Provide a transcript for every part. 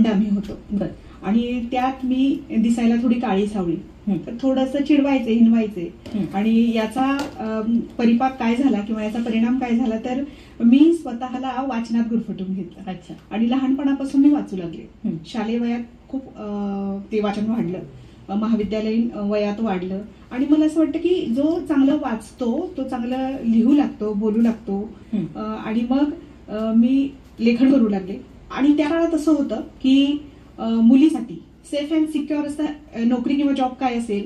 मध्ये आम्ही होतो आणि त्यात मी दिसायला थोडी काळी सावळी, तर थोडंसं चिडवायचे, हिनवायचे आणि याचा परिपाक काय झाला किंवा याचा परिणाम काय झाला तर मी स्वतःला वाचनात गुरफटून घेतलं. अच्छा. आणि लहानपणापासून मी वाचू लागले. शालेय वयात खूप ते वाचन वाढलं, महाविद्यालयीन वयात वाढलं आणि मला असं वाटतं की जो चांगलं वाचतो तो चांगलं लिहू लागतो, बोलू लागतो आणि मग मी लेखन करू लागले. आणि त्या काळात असं होतं की मुलीसाठी सेफ अँड सिक्युअर असं नोकरी किंवा जॉब काय असेल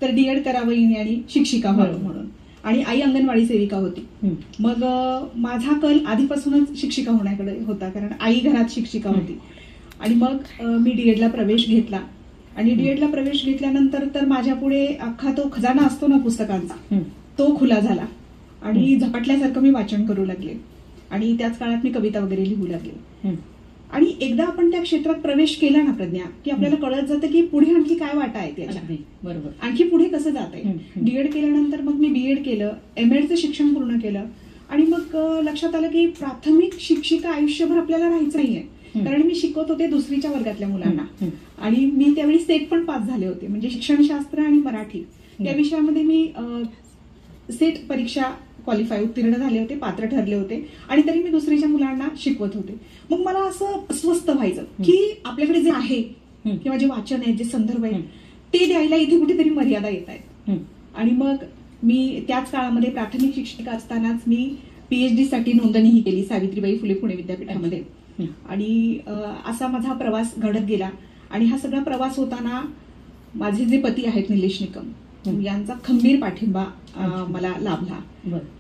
तर डीएड करावं आणि शिक्षिका व्हावं म्हणून. आणि आई अंगणवाडी सेविका होती. मग माझा कल आधीपासूनच शिक्षिका होण्याकडे होता, कारण आई घरात शिक्षिका होती. आणि मग मी डीएडला प्रवेश घेतला आणि डीएडला प्रवेश घेतल्यानंतर तर माझ्या पुढे अख्खा तो खजाना असतो ना पुस्तकांचा, तो खुला झाला आणि झपाटल्यासारखं मी वाचन करू लागले आणि त्याच काळात मी कविता वगैरे लिहू लागले. आणि एकदा आपण त्या क्षेत्रात प्रवेश केला ना प्रज्ञा, की आपल्याला कळत जातं की पुढे आणखी काय वाटा आहे त्याच्या, बरोबर, आणखी पुढे कसं जात आहे. डीएड केल्यानंतर मग मी बीएड केलं, एमएडचं शिक्षण पूर्ण केलं आणि मग लक्षात आलं की प्राथमिक शिक्षिका आयुष्यभर आपल्याला राहायचं नाहीये, कारण मी शिकवत होते दुसरीच्या वर्गातल्या मुलांना आणि मी त्यावेळी सेट पण पास झाले होते, म्हणजे शिक्षणशास्त्र आणि मराठी या विषयामध्ये मी सेट परीक्षा क्वालिफाय उत्तीर्ण झाले होते, पात्र ठरले होते आणि तरी मी दुसरीच्या मुलांना शिकवत होते. मग मला असं अस्वस्थ व्हायचं की आपल्याकडे जे आहे किंवा जे वाचन आहे, जे संदर्भ आहेत ते द्यायला इथे कुठेतरी मर्यादा येत आहेत. आणि मग मी त्याच काळामध्ये प्राथमिक शिक्षिका असतानाच मी पीएचडी साठी नोंदणीही केली सावित्रीबाई फुले पुणे विद्यापीठामध्ये. आणि असा माझा प्रवास घडत गेला. आणि हा सगळा प्रवास होताना माझे जे पती आहेत निलेश निकम यांचा खंबीर पाठिंबा मला लाभला.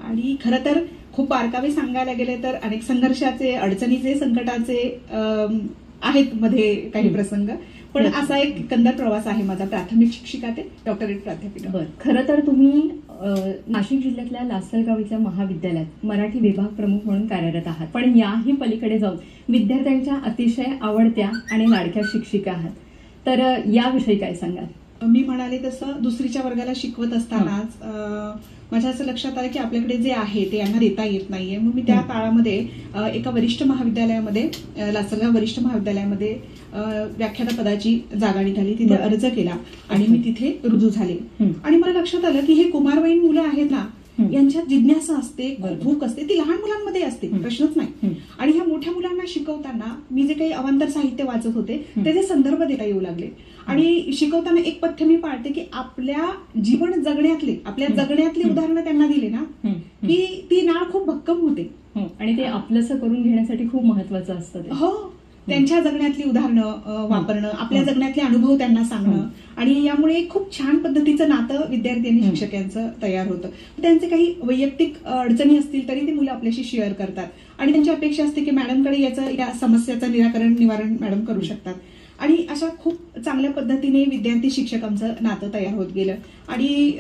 आणि खरं तर खूप बारकावे सांगायला गेले तर अनेक संघर्षाचे, अडचणीचे, संकटाचे आहेत मध्ये काही प्रसंग, पण असा एक एकंदर प्रवास आहे माझा प्राथमिक शिक्षिका ते डॉक्टरेट प्राध्यापिका. खरं तर तुम्ही नाशिक जिल्ह्यातल्या लासलगाव इथल्या महाविद्यालयात मराठी विभाग प्रमुख म्हणून कार्यरत आहात, पण याही पलीकडे जाऊन विद्यार्थ्यांच्या अतिशय आवडत्या आणि लाडक्या शिक्षिका आहात. तर याविषयी काय सांगाल? मी म्हणाले तसं दुसरीच्या वर्गाला शिकवत असतानाच माझ्या असं लक्षात आलं की आपल्याकडे जे आहे ते यांना देता येत नाहीये. मग मी त्या काळामध्ये एका वरिष्ठ महाविद्यालयामध्ये, लासलगाव वरिष्ठ महाविद्यालयामध्ये व्याख्यानपदाची जागा निघाली, तिथे अर्ज केला आणि मी तिथे रुजू झाले. आणि मला लक्षात आलं की हे कुमारवयीन मुलं आहेत ना, यांच्यात जिज्ञासा असते, भूक असते, ती लहान मुलांमध्ये असते, प्रश्नच नाही. आणि ह्या मोठ्या मुलांना शिकवताना मी जे काही अवांतर साहित्य वाचत होते त्याचे संदर्भ देता येऊ लागले. आणि शिकवताना एक पथ्य मी पाळते की आपल्या जीवन जगण्यातले, आपल्या जगण्यातले उदाहरणं त्यांना दिले ना की ती नाळ खूप भक्कम होते आणि ते आपलंसं करून घेण्यासाठी खूप महत्वाचं असतं. हो, त्यांच्या जगण्यातली उदाहरणं वापरणं, आपल्या जगण्यातले अनुभव त्यांना सांगणं आणि यामुळे खूप छान पद्धतीचं नातं विद्यार्थी आणि शिक्षकांचं तयार होतं. त्यांचे काही वैयक्तिक अडचणी असतील तरी ते मुलं आपल्याशी शेअर करतात आणि त्यांची अपेक्षा असते की मॅडमकडे या समस्याचं निवारण मॅडम करू शकतात. आणि अशा खूप चांगल्या पद्धतीने विद्यार्थी शिक्षकांचं नातं तयार होत गेलं. आणि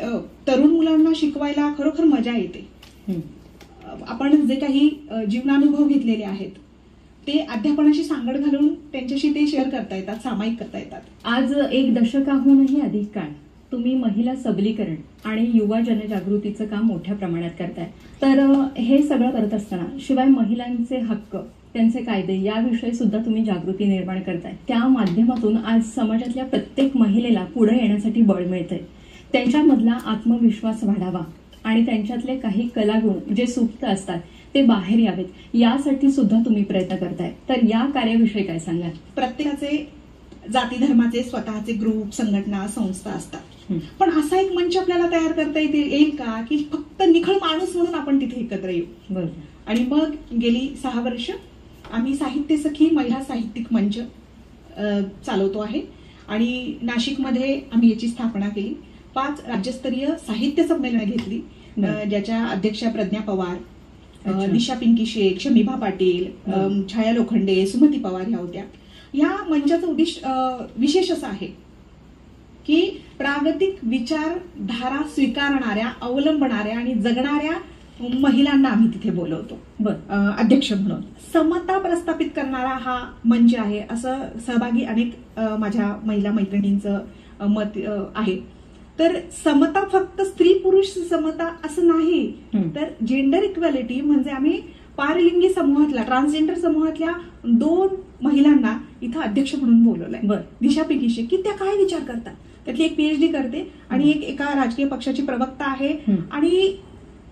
तरुण मुलांना शिकवायला खरोखर मजा येते. आपण जे काही जीवनानुभव घेतलेले आहेत ते अध्यापनाशी सांगड घालून त्यांच्याशी ते शेअर करता येतात, सामायिक करता येतात. आज एक दशकाहूनही अधिक काळ तुम्ही महिला सबलीकरण आणि युवा जनजागृतीचं काम मोठ्या प्रमाणात करताय. तर हे सगळं करत असताना शिवाय महिलांचे हक्क, त्यांचे कायदे याविषयी सुद्धा तुम्ही जागृती निर्माण करताय. त्या माध्यमातून आज समाजातल्या प्रत्येक महिलेला पुढे येण्यासाठी बळ मिळतंय. त्यांच्यामधला आत्मविश्वास वाढावा आणि त्यांच्यातले काही कलागुण जे सुप्त असतात ते बाहेर यावेत, यासाठी सुद्धा तुम्ही प्रयत्न करताय. तर या कार्याविषयी काय सांगाल? प्रत्येकाचे जाती धर्माचे स्वतःचे ग्रुप, संघटना, संस्था असतात, पण असा एक मंच आपल्याला तयार करता येईल का की फक्त निखळ माणूस म्हणून आपण तिथे एकत्र येऊ. आणि मग गेली 6 वर्ष आम्ही साहित्य सखी महिला साहित्यिक मंच चालवतो आहे आणि नाशिकमध्ये आम्ही याची स्थापना केली. 5 राज्यस्तरीय साहित्य संमेलनं घेतली, ज्याच्या अध्यक्षा प्रज्ञा पवार, दिशा पिंकी शेख, शमिभा पाटील, छाया लोखंडे, सुमती पवार ह्या होत्या. या मंचाचं उद्दिष्ट विशेष असं आहे की प्रागतिक विचारधारा स्वीकारणाऱ्या, अवलंबणाऱ्या आणि जगणाऱ्या महिलांना आम्ही तिथे बोलवतो अध्यक्ष म्हणून. समता प्रस्थापित करणारा हा मंच आहे असं सहभागी अनेक माझ्या महिला मैत्रिणींचं मत आहे. तर समता फक्त स्त्री पुरुष समता असं नाही, तर जेंडर इक्वॅलिटी म्हणजे आम्ही पारलिंगी समूहातल्या, ट्रान्सजेंडर समूहातल्या 2 महिलांना इथं अध्यक्ष म्हणून बोलवलंय, बरं. दिशा पिकीशी, की त्या काय विचार करतात. त्यातली एक PhD करते आणि एक एका राजकीय पक्षाची प्रवक्ता आहे. आणि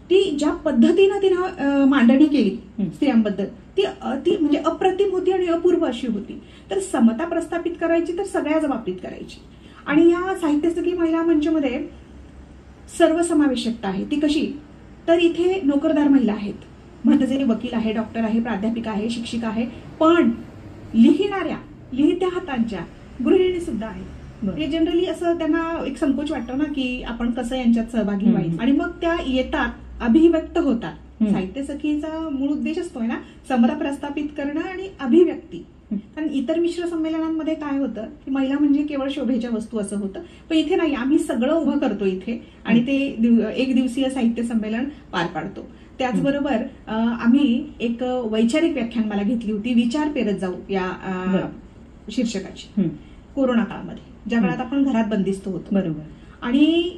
ती ज्या पद्धतीनं तिनं मांडणी केली स्त्रियांबद्दल ती म्हणजे अप्रतिम होती आणि अपूर्व अशी होती. तर समता प्रस्थापित करायची तर सगळ्याच बाबतीत करायची. आणि या साहित्य सखी महिला मंचमध्ये सर्वसमावेशकता आहे. ती कशी, तर इथे नोकरदार महिला आहेत, म्हणजे वकील आहे, डॉक्टर आहे, प्राध्यापिका आहे, शिक्षिका आहे, पण लिहित्या हातांच्या गृहिणी सुद्धा आहेत. हे जनरली असं त्यांना एक संकोच वाटतो ना, की आपण कसं यांच्यात सहभागी व्हायचं. आणि मग त्या येतात, अभिव्यक्त होतात. साहित्य सखीचा मूळ उद्देश असतोय ना समता प्रस्थापित करणं आणि अभिव्यक्ती. कारण इतर मिश्र संमेलनांमध्ये काय होतं की महिला म्हणजे केवळ शोभेच्या वस्तू असं होतं, पण इथे नाही, आम्ही सगळं उभं करतो इथे आणि ते एक दिवसीय साहित्य संमेलन पार पाडतो. त्याचबरोबर आम्ही एक वैचारिक व्याख्यानमाला घेतली होती, विचार पेरत जाऊ या शीर्षकाची, कोरोना काळामध्ये ज्या काळात आपण घरात बंदिस्त होतो. बरोबर. आणि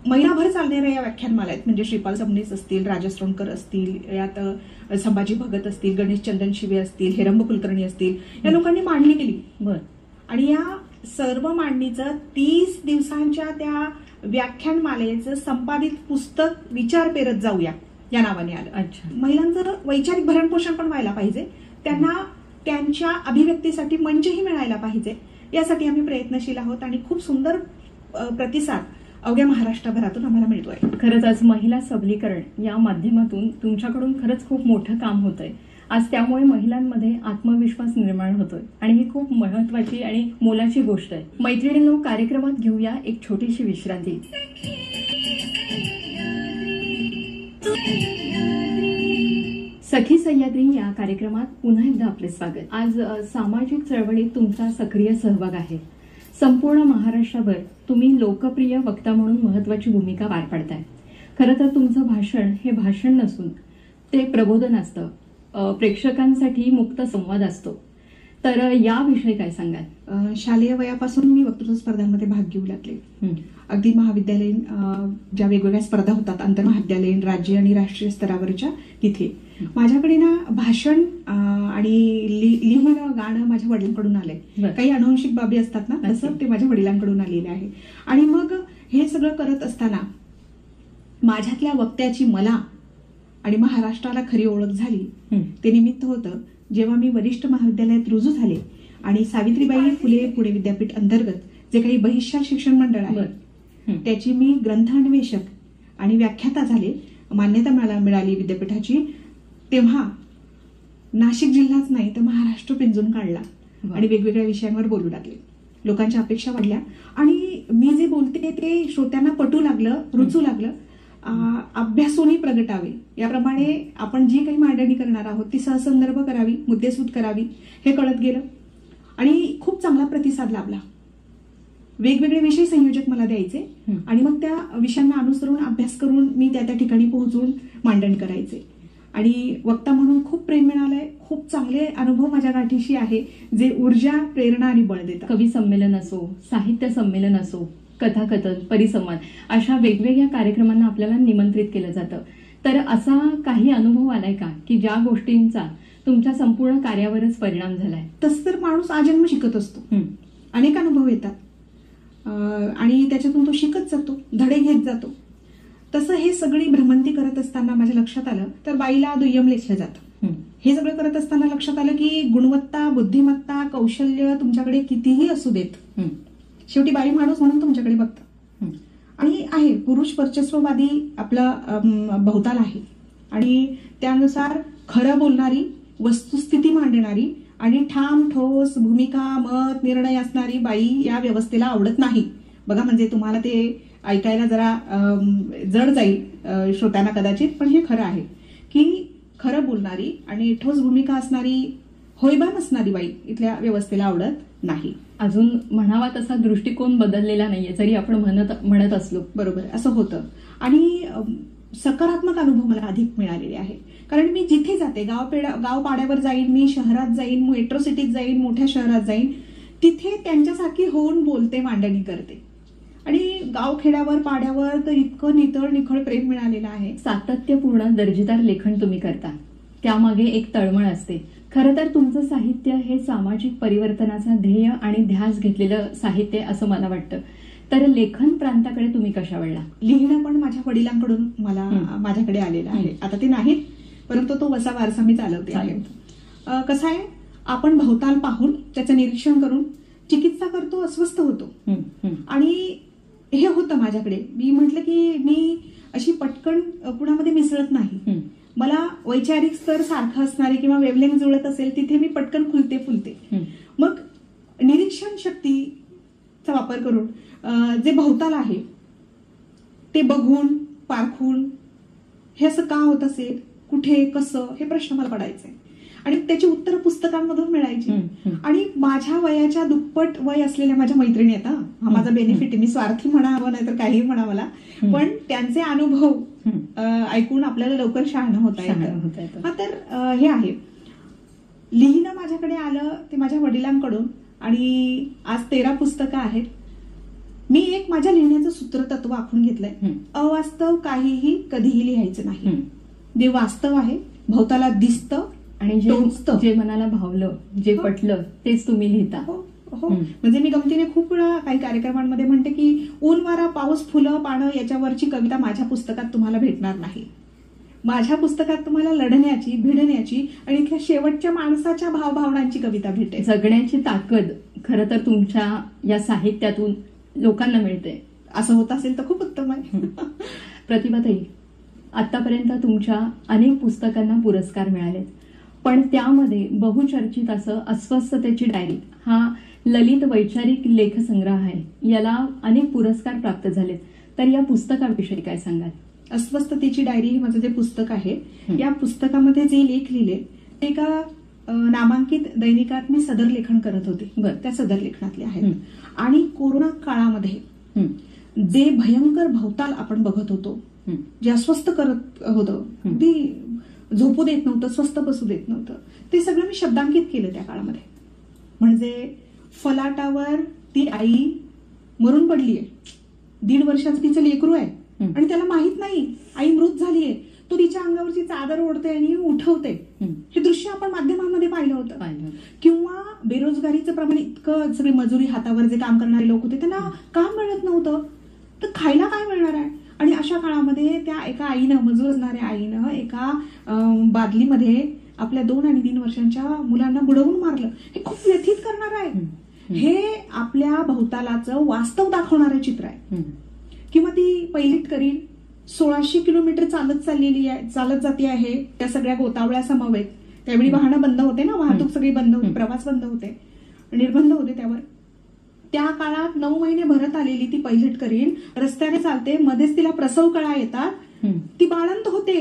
महिनाभर चालणाऱ्या या व्याख्यानमाला आहेत, म्हणजे श्रीपाल सबनीस असतील, राजश्रोणकर असतील, यात संभाजी भगत असतील, गणेश चंदन शिवे असतील, हेरंब कुलकर्णी असतील, या लोकांनी मांडणी केली. आणि या सर्व मांडणीचं 30 दिवसांच्या त्या व्याख्यानमालेचं संपादित पुस्तक विचार पेरत जाऊया या नावाने आलं. महिलांचं वैचारिक भरणपोषण पण व्हायला पाहिजे, त्यांना त्यांच्या अभिव्यक्तीसाठी मंचही मिळायला पाहिजे, यासाठी आम्ही प्रयत्नशील आहोत. आणि खूप सुंदर प्रतिसाद अवघ्या महाराष्ट्रभरातून आम्हाला मिळतोय. खरंच आज महिला सबलीकरण या माध्यमातून तुमच्याकडून खरंच खूप मोठं काम होतंय. आज त्यामुळे महिलांमध्ये आत्मविश्वास निर्माण होतोय आणि ही खूप महत्वाची आणि मोलाची गोष्ट आहे. मैत्रिणींनो, कार्यक्रमात घेऊया एक छोटीशी विश्रांती. सखी सह्याद्री या कार्यक्रमात पुन्हा एकदा आपले स्वागत. आज सामाजिक चळवळीत तुमचा सक्रिय सहभाग आहे. संपूर्ण महाराष्ट्राभर तुम्ही लोकप्रिय वक्ता म्हणून महत्वाची भूमिका पार पाडताय. खरं तर तुमचं भाषण हे भाषण नसून ते प्रबोधन असतं, प्रेक्षकांसाठी मुक्त संवाद असतो. तर याविषयी काय सांगाल? शालेय वयापासून मी वक्तृत्व स्पर्धांमध्ये भाग घेऊ लागले. अगदी महाविद्यालयीन ज्या वेगवेगळ्या स्पर्धा होतात, आंतरमहाविद्यालयीन, राज्य आणि राष्ट्रीय स्तरावरच्या, तिथे माझ्याकडे ना भाषण आणि लिहिणं, गाणं माझ्या वडिलांकडून आलंय. काही अनुवंशिक बाबी असतात ना, तसं ते माझ्या वडिलांकडून आलेले आहे. आणि मग हे सगळं करत असताना माझ्यातल्या वक्त्याची मला आणि महाराष्ट्राला खरी ओळख झाली. ते निमित्त होतं जेव्हा मी वरिष्ठ महाविद्यालयात रुजू झाले आणि सावित्रीबाई फुले पुणे विद्यापीठ अंतर्गत जे काही बहिष्कार शिक्षण मंडळ आहे त्याची मी ग्रंथ अन्वेषक आणि व्याख्याता झाले, मान्यता मला मिळाली विद्यापीठाची. तेव्हा नाशिक जिल्हाच नाही तर महाराष्ट्र पिंजून काढला आणि वेगवेगळ्या विषयांवर बोलू लागले. लोकांच्या अपेक्षा वाढल्या आणि मी जे बोलते ते श्रोत्यांना पटू लागलं, रुचू लागलं. अभ्यासोनी प्रगटावे याप्रमाणे आपण जी काही मांडणी करणार आहोत ती सहसंदर्भ करावी, मुद्देसूद करावी, हे कळत गेलं आणि खूप चांगला प्रतिसाद लाभला. वेगवेगळे विषय संयोजक मला द्यायचे आणि मग त्या विषयांना अनुसरून अभ्यास करून मी त्या ठिकाणी पोहोचून मांडण करायचे. आणि वक्ता म्हणून खूप प्रेम मिळालंय. खूप चांगले अनुभव माझ्या गाठीशी आहे जे ऊर्जा, प्रेरणा आणि बळ देतात. कवी संमेलन असो, साहित्य संमेलन असो, कथाकथन, परिसंवाद, अशा वेगवेगळ्या कार्यक्रमांना आपल्याला निमंत्रित केलं जातं. तर असा काही अनुभव आलाय का की ज्या गोष्टींचा तुमच्या संपूर्ण कार्यावरच परिणाम झालाय? तसं तर माणूस आजन्म शिकत असतो, अनेक अनुभव येतात आणि त्याच्यातून तो शिकत जातो, धडे घेत जातो. तसं हे सगळी भ्रमंती करत असताना माझ्या लक्षात आलं तर बाईला दुय्यम लेखलं जातं. हे सगळं करत असताना लक्षात आलं की गुणवत्ता, बुद्धिमत्ता, कौशल्य तुमच्याकडे कितीही असू देत, शेवटी बाई माणूस म्हणून तुमच्याकडे बघतं. आणि आहे पुरुष वर्चस्ववादी आपला भवताल आहे आणि त्यानुसार खरं बोलणारी, वस्तुस्थिती मांडणारी आणि ठाम ठोस भूमिका, मत, निर्णय असणारी बाई या व्यवस्थेला आवडत नाही. बघा, म्हणजे तुम्हाला ते ऐकायला जरा जड जाईल श्रोत्यांना कदाचित, पण हे खरं आहे की खरं बोलणारी आणि ठोस भूमिका असणारी, होयबान असणारी बाई इथल्या व्यवस्थेला आवडत नाही. अजून म्हणावा तसा दृष्टिकोन बदललेला नाहीये जरी आपण म्हणत असलो. बरोबर, असं होतं. आणि सकारात्मक अनुभव मला अधिक मिळालेले आहे. कारण मी जिथे जाते, गाव पाड्यावर जाईन, मी शहरात जाईन, मेट्रो सिटीत जाईन, मोठ्या शहरात जाईन, तिथे त्यांच्यासारखी होऊन बोलते, मांडणी करते. आणि गावखेड्यावर, पाड्यावर तर इतकं निखळ प्रेम मिळालेलं आहे. सातत्यपूर्ण दर्जेदार लेखन तुम्ही करता, त्यामागे एक तळमळ असते. खरं तर तुमचं साहित्य हे सामाजिक परिवर्तनाचा ध्येय आणि ध्यास घेतलेलं साहित्य असं मला वाटतं. तर लेखन प्रांताकडे तुम्ही कशा वळला? लिहिणं पण माझ्या वडिलांकडून मला माझ्याकडे आलेलं आहे. आता ते नाहीत, परंतु तो वसा वारसा मी चालवते आहे. कसं आहे, आपण भवताल पाहून त्याचं निरीक्षण करून चिकित्सा करतो, अस्वस्थ होतो. आणि हे होतं माझ्याकडे. मी म्हटलं की मी अशी पटकन कुणामध्ये मिसळत नाही. मला वैचारिक स्तर सारखं असणारे किंवा वेवलेंग जुळत असेल तिथे मी पटकन फुलते. मग निरीक्षण शक्तीचा वापर करून जे भवताल आहे ते बघून पारखून हे असं का होत असेल, कुठे, कसं, हे प्रश्न मला पडायचे आणि त्याची उत्तर पुस्तकांमधून मिळायची. आणि माझ्या वयाच्या दुप्पट वय असलेल्या माझ्या मैत्रिणी आहेत. हा माझा बेनिफिट आहे. मी स्वार्थी म्हणावं नाही तर काही म्हणा मला, पण त्यांचे अनुभव ऐकून आपल्याला लवकर शहाणं होता येतं. हा तर हे आहे. लिहिणं माझ्याकडे आलं ते माझ्या वडिलांकडून आणि आज 13 पुस्तकं आहेत. मी एक माझ्या लिहिण्याचं सूत्रतत्व आखून घेतलंय. अवास्तव काहीही कधीही लिहायचं नाही. जे वास्तव आहे, भवताला दिसतं आणि जे मनाला भावलं, जे पटलं तेच तुम्ही लिहिता. हो, म्हणजे मी गमतीने खूप वेळा काही कार्यक्रमांमध्ये म्हणते की ऊन, वारा, पाऊस, फुलं, पानं याच्यावरची कविता माझ्या पुस्तकात तुम्हाला भेटणार नाही. माझ्या पुस्तकात तुम्हाला लढण्याची, भिडण्याची आणि इथल्या शेवटच्या माणसाच्या भावभावनांची कविता भेटेल. जगण्याची ताकद खरं तर तुमच्या या साहित्यातून लोकांना मिळते. असं होत असेल तर खूप उत्तम आहे. प्रतिभाताई, आतापर्यंत तुमच्या अनेक पुस्तकांना पुरस्कार मिळाले, पण त्यामध्ये बहुचर्चित असं अस्वस्थतेची डायरी हा ललित वैचारिक लेखसंग्रह आहे. याला अनेक पुरस्कार प्राप्त झालेत. तर या पुस्तकाविषयी काय सांगाल? अस्वस्थतेची डायरी हे माझं जे पुस्तक आहे, या पुस्तकामध्ये जे लेख लिहिले ते एका नामांकित दैनिकात मी सदर लेखन करत होते. त्या सदर लेखनातले आहेत. आणि कोरोना काळामध्ये जे भयंकर भवताल आपण बघत होतो, जे अस्वस्थ करत होतं, अगदी झोपू देत नव्हतं, स्वस्थ बसू देत नव्हतं, ते सगळं मी शब्दांकित केलं त्या काळामध्ये. म्हणजे फलाटावर ती आई मरून पडलीये, 1.5 वर्षाचं तिचं लेकरू आहे आणि त्याला माहित नाही आई मृत झालीये. तो तिच्या अंगावरची चादर ओढते आणि उठवते. हे दृश्य आपण माध्यमांमध्ये पाहिलं होतं. किंवा बेरोजगारीचं प्रमाण इतकं, सगळे मजुरी हातावर जे काम करणारे लोक होते त्यांना काम मिळत नव्हतं, तर खायला काय मिळणार आहे. आणि अशा काळामध्ये त्या एका आईनं, मजूर असणाऱ्या आईनं एका बादलीमध्ये आपल्या 2 आणि 3 वर्षांच्या मुलांना बुडवून मारलं. हे खूप व्यथित करणार आहे. हे आपल्या भवतालाचं वास्तव दाखवणारं चित्र आहे. किंवा ती पहिलीत करीन 1600 किलोमीटर चालत जाते आहे त्या सगळ्या गोतावळ्या समवेत. त्यावेळी वाहनं बंद होते ना, वाहतूक सगळी बंद होती, प्रवास बंद होते, निर्बंध होते त्यावर. त्या काळात 9 महिने भरत आलेली ती पैलट करीन रस्त्याने चालते, मध्येच तिला प्रसव कळा येतात, ती बाळंत होते.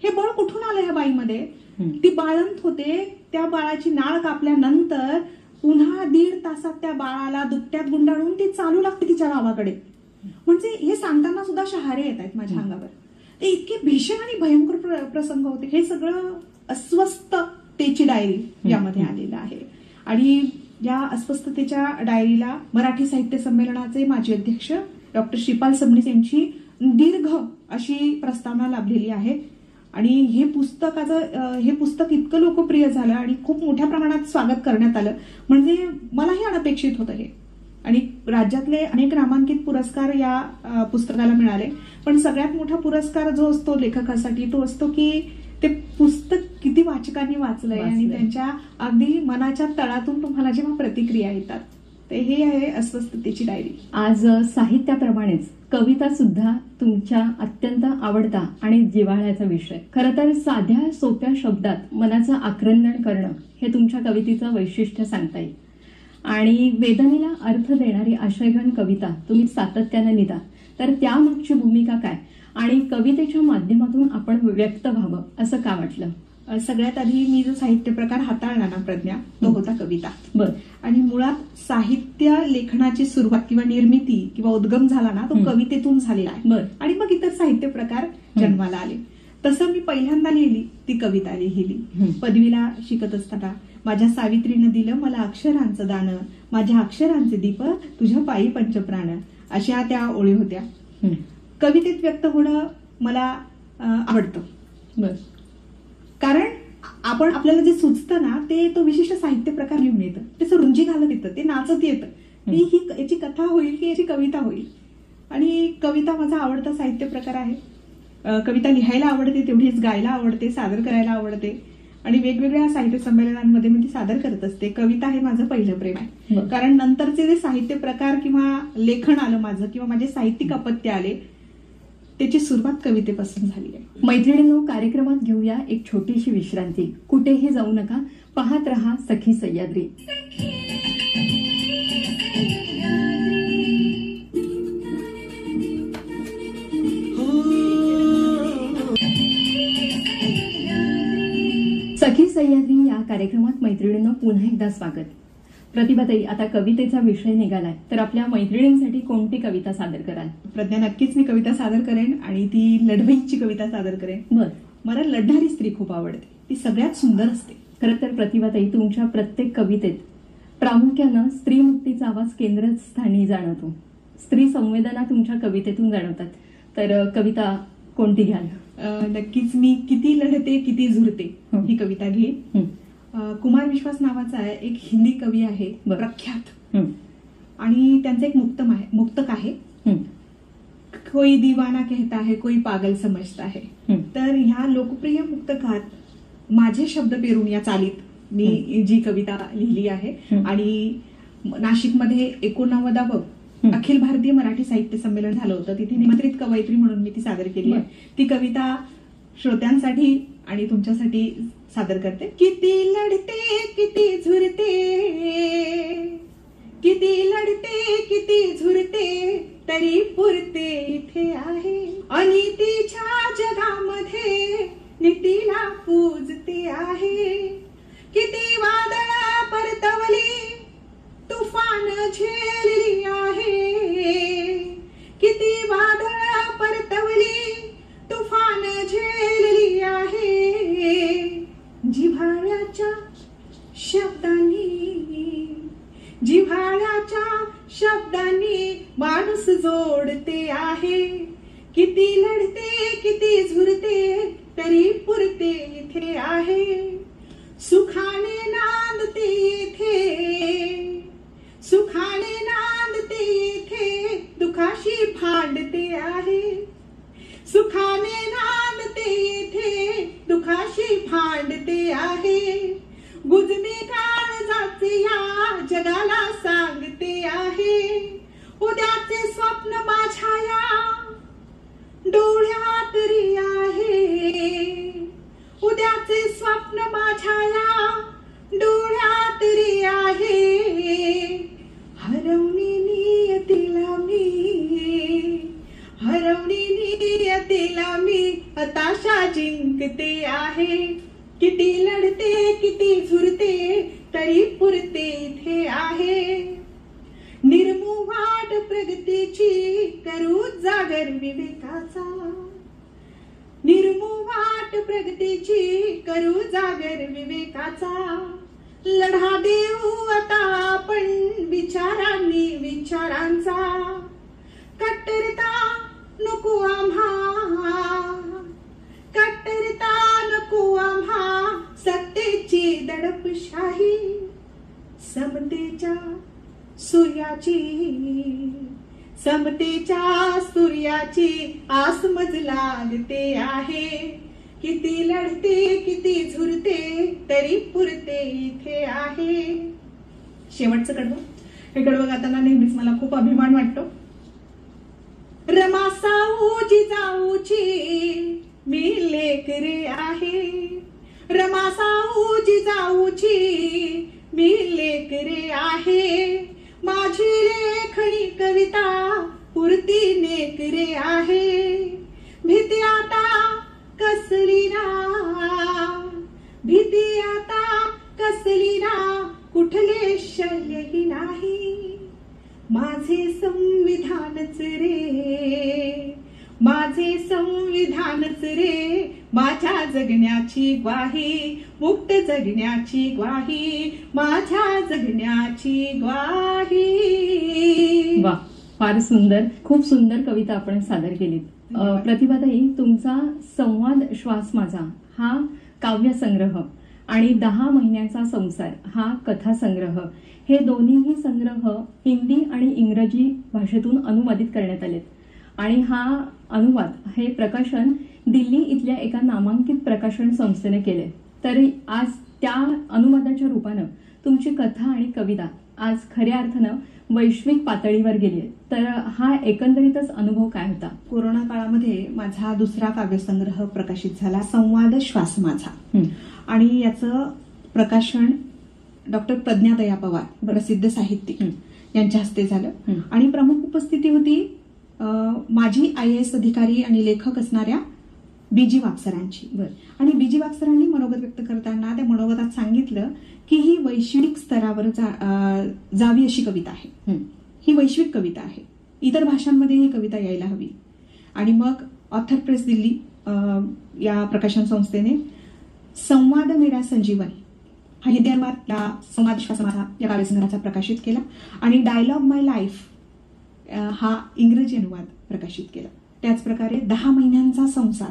हे बळ कुठून आलं ह्या बाईमध्ये? ती बाळंत होते. त्या बाळाची नाळ कापल्यानंतर पुन्हा 1.5 तासात त्या बाळाला दुपट्यात गुंडाळून ती चालू लागते तिच्या गावाकडे. म्हणजे हे सांगताना सुद्धा शहारे येत आहेत माझ्या अंगावर. ते इतके भीषण आणि भयंकर प्रसंग होते. हे सगळं अस्वस्थतेची डायरी यामध्ये आलेलं आहे. आणि या अस्वस्थतेच्या डायरीला मराठी साहित्य संमेलनाचे माजी अध्यक्ष डॉक्टर श्रीपाल सबनीस यांची दीर्घ अशी प्रस्तावना लाभलेली आहे. आणि हे पुस्तक इतकं लोकप्रिय झालं आणि खूप मोठ्या प्रमाणात स्वागत करण्यात आलं, म्हणजे मलाही अनपेक्षित होतं हे. आणि राज्यातले अनेक नामांकित पुरस्कार या पुस्तकाला मिळाले. पण सगळ्यात मोठा पुरस्कार जो असतो लेखकासाठी तो असतो की ते पुस्तक किती वाचकांनी वाचलंय आणि त्यांच्या अगदी मनाच्या तळातून तुम्हाला जेव्हा प्रतिक्रिया येतात. ते हे आहे अस्वस्थतेची डायरी. आज साहित्याप्रमाणेच कविता सुद्धा तुमच्या अत्यंत आवडता आणि जिव्हाळ्याचा विषय. खरं तर साध्या सोप्या शब्दात मनाचं आक्रंदन करणं हे तुमच्या कवितेचं वैशिष्ट्य सांगता येईल. आणि वेदनेला अर्थ देणारी आशयघन कविता तुम्ही सातत्यानं लिहिता. तर त्यामागची भूमिका काय आणि कवितेच्या माध्यमातून आपण व्यक्त व्हावं असं का वाटलं? सगळ्यात आधी मी जो साहित्य प्रकार हाताळला ना प्रज्ञा, तो होता कविता. आणि मुळात साहित्य लेखनाची सुरुवात किंवा निर्मिती किंवा उद्गम झाला ना तो कवितेतून झालेला आहे. आणि मग इतर साहित्य प्रकार जन्माला आले. तसं मी पहिल्यांदा लिहिली ती कविता लिहिली पदवीला शिकत असताना. माझ्या सावित्रीनं दिलं मला अक्षरांचं दान, माझ्या अक्षरांचे दीप तुझ्या पायी पंचप्राण, अशा त्या ओळी होत्या. कवितेत व्यक्त होणं मला आवडतं. कारण आपण आपल्याला जे सुचतं ना ते तो विशिष्ट साहित्य प्रकार लिहून येतं, त्याचं रुंजी घालत येतं, ते नाचत येतं की ही याची कथा होईल की याची कविता होईल. आणि कविता माझा आवडता साहित्य प्रकार आहे. कविता लिहायला आवडते, तेवढीच गायला आवडते, सादर करायला आवडते आणि वेगवेगळ्या साहित्य संमेलनांमध्ये मी ती सादर करत असते. कविता हे माझं पहिलं प्रेम आहे, कारण नंतरचे जे साहित्य प्रकार किंवा लेखन आलं माझं किंवा माझे साहित्यिक अपत्य आले त्याची सुरुवात कवितेपासून झाली आहे. मैत्रिणींनो, कार्यक्रमात घेऊया एक छोटीशी विश्रांती. कुठेही जाऊ नका, पाहत रहा सखी सह्याद्री. सखी सह्याद्री या कार्यक्रमात मैत्रिणींनो पुन्हा एकदा स्वागत. प्रतिभाताई, आता कवितेचा विषय निघालाय, तर आपल्या मैत्रिणींसाठी कोणती कविता सादर कराल? प्रज्ञा, नक्कीच मी कविता सादर करेन आणि ती लढवईची कविता सादर करेन. बर, मला लढणारी स्त्री खूप आवडते, ती सगळ्यात सुंदर असते. खरं तर प्रतिभाताई, तुमच्या प्रत्येक कवितेत प्रामुख्यानं स्त्रीमुक्तीचा आवाज केंद्रस्थानी जाणवतो. स्त्री संवेदना तुमच्या कवितेतून जाणवतात. तर कविता कोणती घ्याल? नक्कीच मी किती लढते किती झुरते ही कविता घेईन. कुमार विश्वास नावाचा आहे एक हिंदी कवी आहे प्रख्यात, आणि त्यांचं एक मुक्तक आहे, कोई दीवाना कहता है कोई पागल समजता है. तर ह्या लोकप्रिय मुक्तकात माझे शब्द पेरून या चालीत मी जी कविता लिहिली आहे आणि नाशिकमध्ये 89वे अखिल भारतीय मराठी साहित्य संमेलन झालं होतं, तिथे निमंत्रित कवयित्री म्हणून मी ती सादर केली आहे. ती कविता श्रोत्यांसाठी आणि तुमच्यासाठी सादर करते. किती लढते किती झुरते, किती लढते किती झुरते, तरी पुरते इथे आहे. अनितीच्या जगामध्ये नीतीला पूजते आहे. किती वादळा परतवली, तुफान झेलली आहे. किती वादळा परतवली, तुफान झेलली आहे. जिव्हाळ्याच्या शब्दांनी माणूस जोडते आहे. किती लढते किती झुरते, तरी पुरते इथे आहे. सुखाने नांदते इथे, सुखाने नांदते इथे, दुखाशी भांडते आहे. सुखाने नांदते इथे, दुखाशी भांडते आहे. गुजबी काळजाचे या जगाला सांगते आहे. उद्याचे स्वप्न माझ्या या डोळ्यात रे आहे. उद्याचे स्वप्न माझ्या या डोळ्यात रे आहे. हरवणी नियतीला मी हताशा जिंकते आहे. किती लढते किती झुरते, तरी पुरते इथे आहे. निर्मुवाट प्रगतीची करू जागर विवेकाचा. निर्मुवाट प्रगतीची करू जागर विवेकाचा. लढा देऊ आता आपण विचारांनी विचारांचा. कट्टरता नको आम्हा, कट्टरता नको आम्हा, सत्तेची दडपशाही. समतेच्या सूर्याची आसमज लागते आहे. किती लढते किती झुरते, तरी पुरते इथे आहे. शेवटचं कडवं, हे कडवं गाताना नेहमीच मला खूप अभिमान वाटतो. रमा साऊची जाऊची मी लेकरे आहे. रमा साऊची जाऊची मी लेकरे आहे. माझी लेखणी कविता पुरती नेकरे आहे. भीती आता कसली ना, भीती आता कसली ना, कुठले शल्यही नाही. माझे संविधानच रे, माझे संविधानच रे, माझ्या जगण्याची ग्वाही, मुक्त जगण्याची ग्वाही, माझ्या जगण्याची ग्वाही. वा, फार सुंदर, खूप सुंदर कविता आपण सादर केलीत. प्रतिभाताई, तुमचा संवाद श्वास माझा हा काव्यसंग्रह आणि 10 महिन्यांचा संसार हा कथासंग्रह, हे दोन्हीही संग्रह हिंदी आणि इंग्रजी भाषेतून अनुवादित करण्यात आलेत. आणि हा अनुवाद, हे प्रकाशन दिल्ली इथल्या एका नामांकित प्रकाशन संस्थेने केले. तरी आज त्या अनुवादाच्या रूपानं तुमची कथा आणि कविता आज खऱ्या अर्थानं वैश्विक पातळीवर गेली आहे. तर हा एकंदरीतच अनुभव काय होता? कोरोना काळामध्ये माझा दुसरा काव्यसंग्रह प्रकाशित झाला, संवाद श्वास माझा. आणि याचं प्रकाशन डॉक्टर प्रज्ञादया पवार, प्रसिद्ध साहित्यिक, यांच्या हस्ते झालं. आणि प्रमुख उपस्थिती होती माजी IAS अधिकारी आणि लेखक असणाऱ्या BG वाकसरांची. आणि BG वाकसरांनी मनोगत व्यक्त करताना त्या मनोगतात सांगितलं की ही वैश्विक स्तरावर जावी अशी कविता आहे, ही वैश्विक कविता आहे, इतर भाषांमध्ये ही कविता यायला हवी. आणि मग ऑथर प्रेस दिल्ली या प्रकाशन संस्थेने संवाद मेरा संजीवनी हा हिंदी अनुवाद संवाद श्वास माझा या काव्यसंग्रहाचा प्रकाशित केला. आणि डायलॉग माय लाईफ हा इंग्रजी अनुवाद प्रकाशित केला. त्याचप्रकारे 10 महिन्यांचा संसार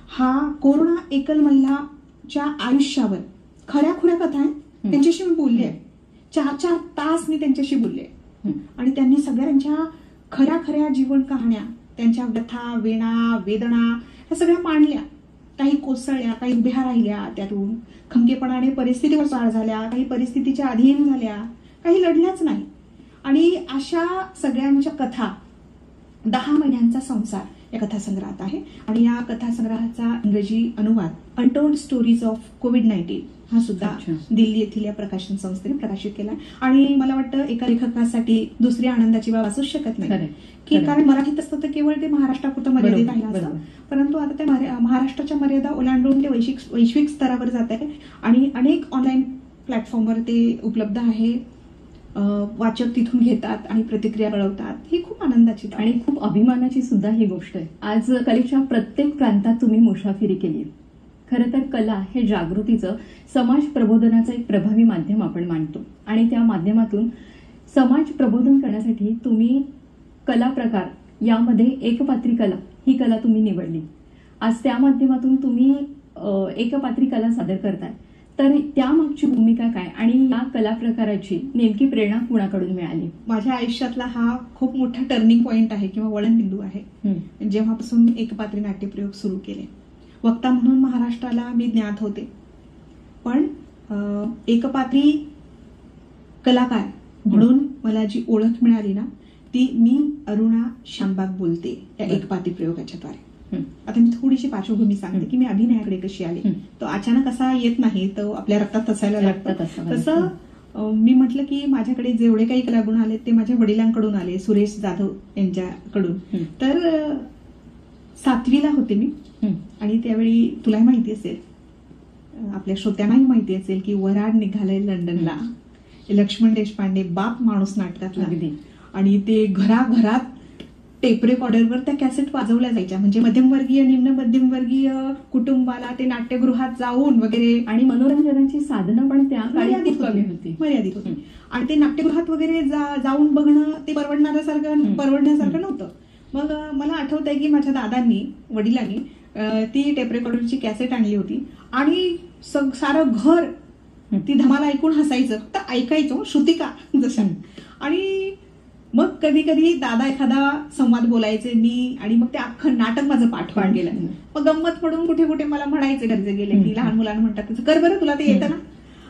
हा कोरोना एकल महिलाच्या आयुष्यावर खऱ्या खुऱ्या कथा आहे, त्यांच्याशी मी बोलले आहे. 4 तास मी त्यांच्याशी बोलले. आणि त्यांनी सगळ्यांच्या खऱ्या खऱ्या जीवन कहाण्या, त्यांच्या व्यथा, वेणा, वेदना ह्या सगळ्या मांडल्या. काही कोसळल्या, काही उभ्या राहिल्या, त्यातून खंगेपणाने परिस्थितीवर स्वार झाल्या, काही परिस्थितीच्या अधीन झाल्या, काही लढल्याच नाही. आणि अशा सगळ्यांच्या कथा 10 महिन्यांचा संसार या कथासंग्रहात आहे. आणि या कथासंग्रहाचा इंग्रजी अनुवाद अनटोल्ड स्टोरीज ऑफ कोविड-19 हा सुद्धा दिल्ली येथील या प्रकाशन संस्थेने प्रकाशित केला. आणि मला वाटतं एका लेखकासाठी दुसरी आनंदाची बाब असूच शकत नाही की, कारण मराठीत असतं तर केवळ ते महाराष्ट्रापुरतं मर्यादित राहिलं असतं. परंतु आता ते महाराष्ट्राच्या मर्यादा ओलांडून ते वैश्विक स्तरावर जात आहे. आणि अनेक ऑनलाईन प्लॅटफॉर्मवर ते उपलब्ध आहे. वाचक तिथून घेतात आणि प्रतिक्रिया कळवतात. ही खूप आनंदाची आणि खूप अभिमानाची सुद्धा ही गोष्ट आहे. आज कलेच्या प्रत्येक प्रांतात तुम्ही मुसाफिरी केली. खरं तर कला हे जागृतीचं, समाज प्रबोधनाचं एक प्रभावी माध्यम आपण मानतो. आणि त्या माध्यमातून समाज प्रबोधन करण्यासाठी तुम्ही कला प्रकार, यामध्ये एकपात्री कला ही कला तुम्ही निवडली. आज त्या माध्यमातून तुम्ही एकपात्री कला सादर करताय. तर त्यामागची भूमिका काय आणि या कला प्रकाराची नेमकी प्रेरणा कुणाकडून मिळाली? माझ्या आयुष्यातला हा खूप मोठा टर्निंग पॉइंट आहे किंवा वळणबिंदू आहे. जेव्हापासून एकपात्री नाट्यप्रयोग सुरू केले. वक्ता म्हणून महाराष्ट्राला मी ज्ञात होते, पण एकपात्री कलाकार म्हणून मला जी ओळख मिळाली ना, ती मी अरुणा शानबाग बोलते या एकपात्री प्रयोगाच्याद्वारे. आता मी थोडीशी पार्श्वभूमी सांगते की मी अभिनयाकडे कशी आले. तो अचानक असा येत नाही, तो आपल्या रक्तात असायला लागतात. तसं मी म्हटलं की माझ्याकडे जेवढे काही कलागुण आले ते माझ्या वडिलांकडून आले, सुरेश जाधव यांच्याकडून. तर 7वीला होते मी. आणि त्यावेळी तुलाही माहिती असेल, आपल्या श्रोत्यांनाही माहिती असेल की वराड निघाले लंडनला, लक्ष्मण देशपांडे बाप माणूस नाटकातला. आणि ते घराघरात टेप रेकॉर्डरवर त्या कॅसेट वाजवल्या जायच्या. म्हणजे मध्यमवर्गीय, निम्न मध्यमवर्गीय कुटुंबाला ते नाट्यगृहात जाऊन वगैरे. आणि मनोरंजनाची साधनं पण त्या मर्यादित होती. आणि ते नाट्यगृहात वगैरे जाऊन बघणं ते परवडण्यासारखं नव्हतं. मग मला आठवत आहे की माझ्या दादांनी, वडिलांनी ती टेप रेकॉर्डरची कॅसेट आणली होती. आणि सारं घर ती धमाल ऐकून हसायचं, तर ऐकायचो श्रुतिका जशा. आणि मग कधी कधी दादा एखादा संवाद बोलायचे मी, आणि मग ते अख्खं नाटक माझं पाठवून गेलं. मग गंमत म्हणून कुठे कुठे मला म्हणायचे गरजे गेले की लहान मुलांना म्हणतात कर बरं तुला ते येतं ना.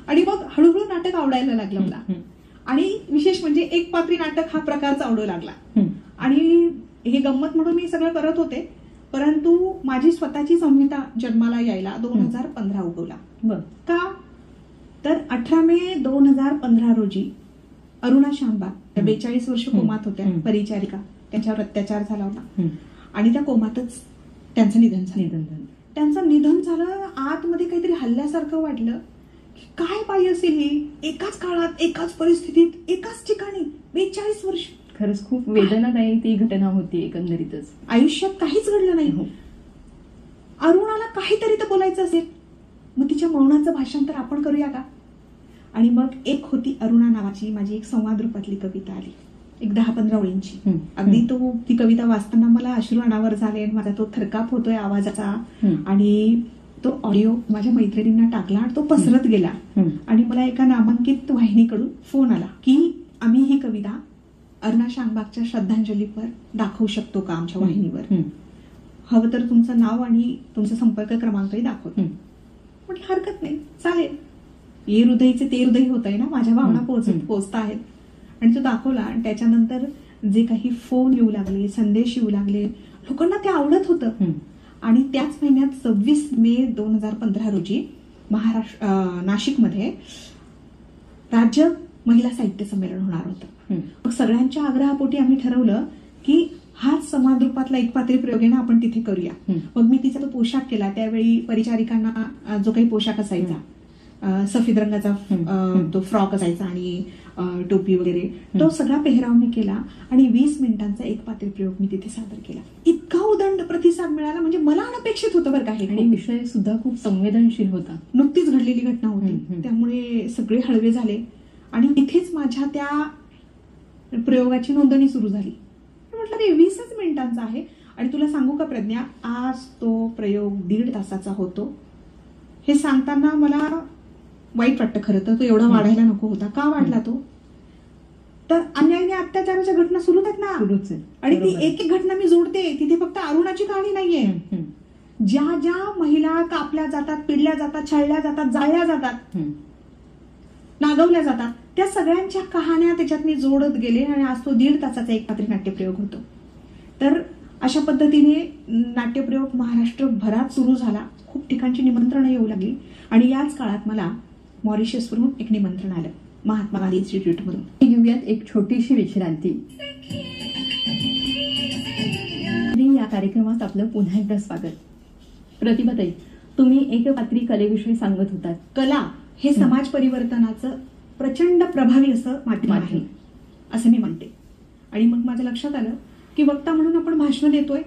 आणि मग हळूहळू नाटक आवडायला लागलं मला. आणि विशेष म्हणजे एकपात्री नाटक हा प्रकारच आवडू लागला. आणि हे गंमत म्हणून मी सगळं करत होते. परंतु माझी स्वतःची संहिता जन्माला यायला 2015 उगवला. का तर 18 मे 2015 रोजी अरुणा शानबाग 42 वर्ष कोमात होत्या, परिचारिका, त्यांच्यावर अत्याचार झाला होता. आणि त्या कोमातच त्यांचं निधन झालं. त्यांचं निधन झालं. आतमध्ये काहीतरी हल्ल्यासारखं वाटलं की काय पाहिजे असेल ही, एकाच काळात, एकाच परिस्थितीत, एकाच ठिकाणी 42 वर्ष. खरंच खूप वेदनादायी ती घटना होती. एकंदरीतच आयुष्यात काहीच घडलं नाही. अरुणाला काहीतरी तर बोलायचं असेल, मग तिच्या मौनाचं भाषांतर आपण करूया का. आणि मग एक होती अरुणा नावाची माझी एक संवाद रूपातली कविता आली, एक 10-15 ओळींची. अगदी ती कविता वाचताना मला अश्रू अनावर झाले. माझा तो थरकाप होतोय आवाजाचा. आणि तो ऑडिओ माझ्या मैत्रिणींना टाकला आणि तो पसरत गेला. आणि मला एका नामांकित वाहिनीकडून फोन आला की आम्ही ही कविता अरुणा शानबागच्या श्रद्धांजलीवर दाखवू शकतो का आमच्या वाहिनीवर, हवं तर तुमचं नाव आणि तुमचा संपर्क क्रमांकही दाखवतो. म्हटलं हरकत नाही, चालेल. ये हृदयचे ते हृदय होत आहे ना, माझ्या भावना पोहोचता आहेत. आणि तो दाखवला आणि त्याच्यानंतर जे काही फोन येऊ लागले, संदेश येऊ लागले, लोकांना ते आवडत होतं. आणि त्याच महिन्यात 26 मे 2015 रोजी नाशिकमध्ये राज्य महिला साहित्य संमेलन होणार होतं. मग सगळ्यांच्या आग्रहापोटी आम्ही ठरवलं की हाच समाज रूपातला एकपात्री प्रयोग आहे ना, आपण तिथे करूया. मग मी तिचा तो पोशाख केला. त्यावेळी परिचारिकांना जो काही पोशाख असायचा, सफेद रंगाचा तो फ्रॉक असायचा आणि टोपी वगैरे, तो सगळा पेहराव मी केला आणि 20 मिनिटांचा एकपात्री प्रयोग मी तिथे सादर केला. इतका उदंड प्रतिसाद मिळाला, म्हणजे मला अनपेक्षित होतं बरं का हे. आणि विषय सुद्धा खूप संवेदनशील होता, नुकतीच घडलेली घटना होती, त्यामुळे सगळे हळवे झाले. आणि तिथेच माझ्या त्या प्रयोगाची नोंदणी सुरू झाली. म्हटलं रे 20च मिनिटांचा आहे. आणि तुला सांगू का प्रज्ञा, आज तो प्रयोग 1.5 तासाचा होतो. हे सांगताना मला वाईट वाटतं. खरं तर तो एवढा वाढायला नको होता. का वाढला तो? तर अन्यायाने अत्याचाराच्या घटना सुरूच आहेत ना, आणि ती एक एक घटना मी जोडते. तिथे फक्त अरुणाची कहाणी नाहीये. ज्या ज्या महिला कापल्या जातात, पिडल्या जातात, छळल्या जातात, जाळल्या जातात, नागवल्या जातात, त्या सगळ्यांच्या कहाण्या त्याच्यात मी जोडत गेले. आणि आज तो 1.5 तासाचा एकपात्री नाट्यप्रयोग होतो. तर अशा पद्धतीने नाट्यप्रयोग महाराष्ट्रभरात सुरू झाला. खूप ठिकाणची निमंत्रणं येऊ लागली. आणि याच काळात मला मॉरिशसवरून एक निमंत्रण आलं महात्मा गांधी इन्स्टिट्यूटमधून. घेऊयात एक छोटीशी विश्रांती. या कार्यक्रमात आपलं पुन्हा एकदा स्वागत. प्रतिभाताई, तुम्ही एकपात्री कलेविषयी सांगत होतात. कला हे समाज परिवर्तनाचं प्रचंड प्रभावी असं माध्यम आहे असं मी म्हणते. आणि मग माझ्या लक्षात आलं की वक्ता म्हणून आपण भाषणं देतोय,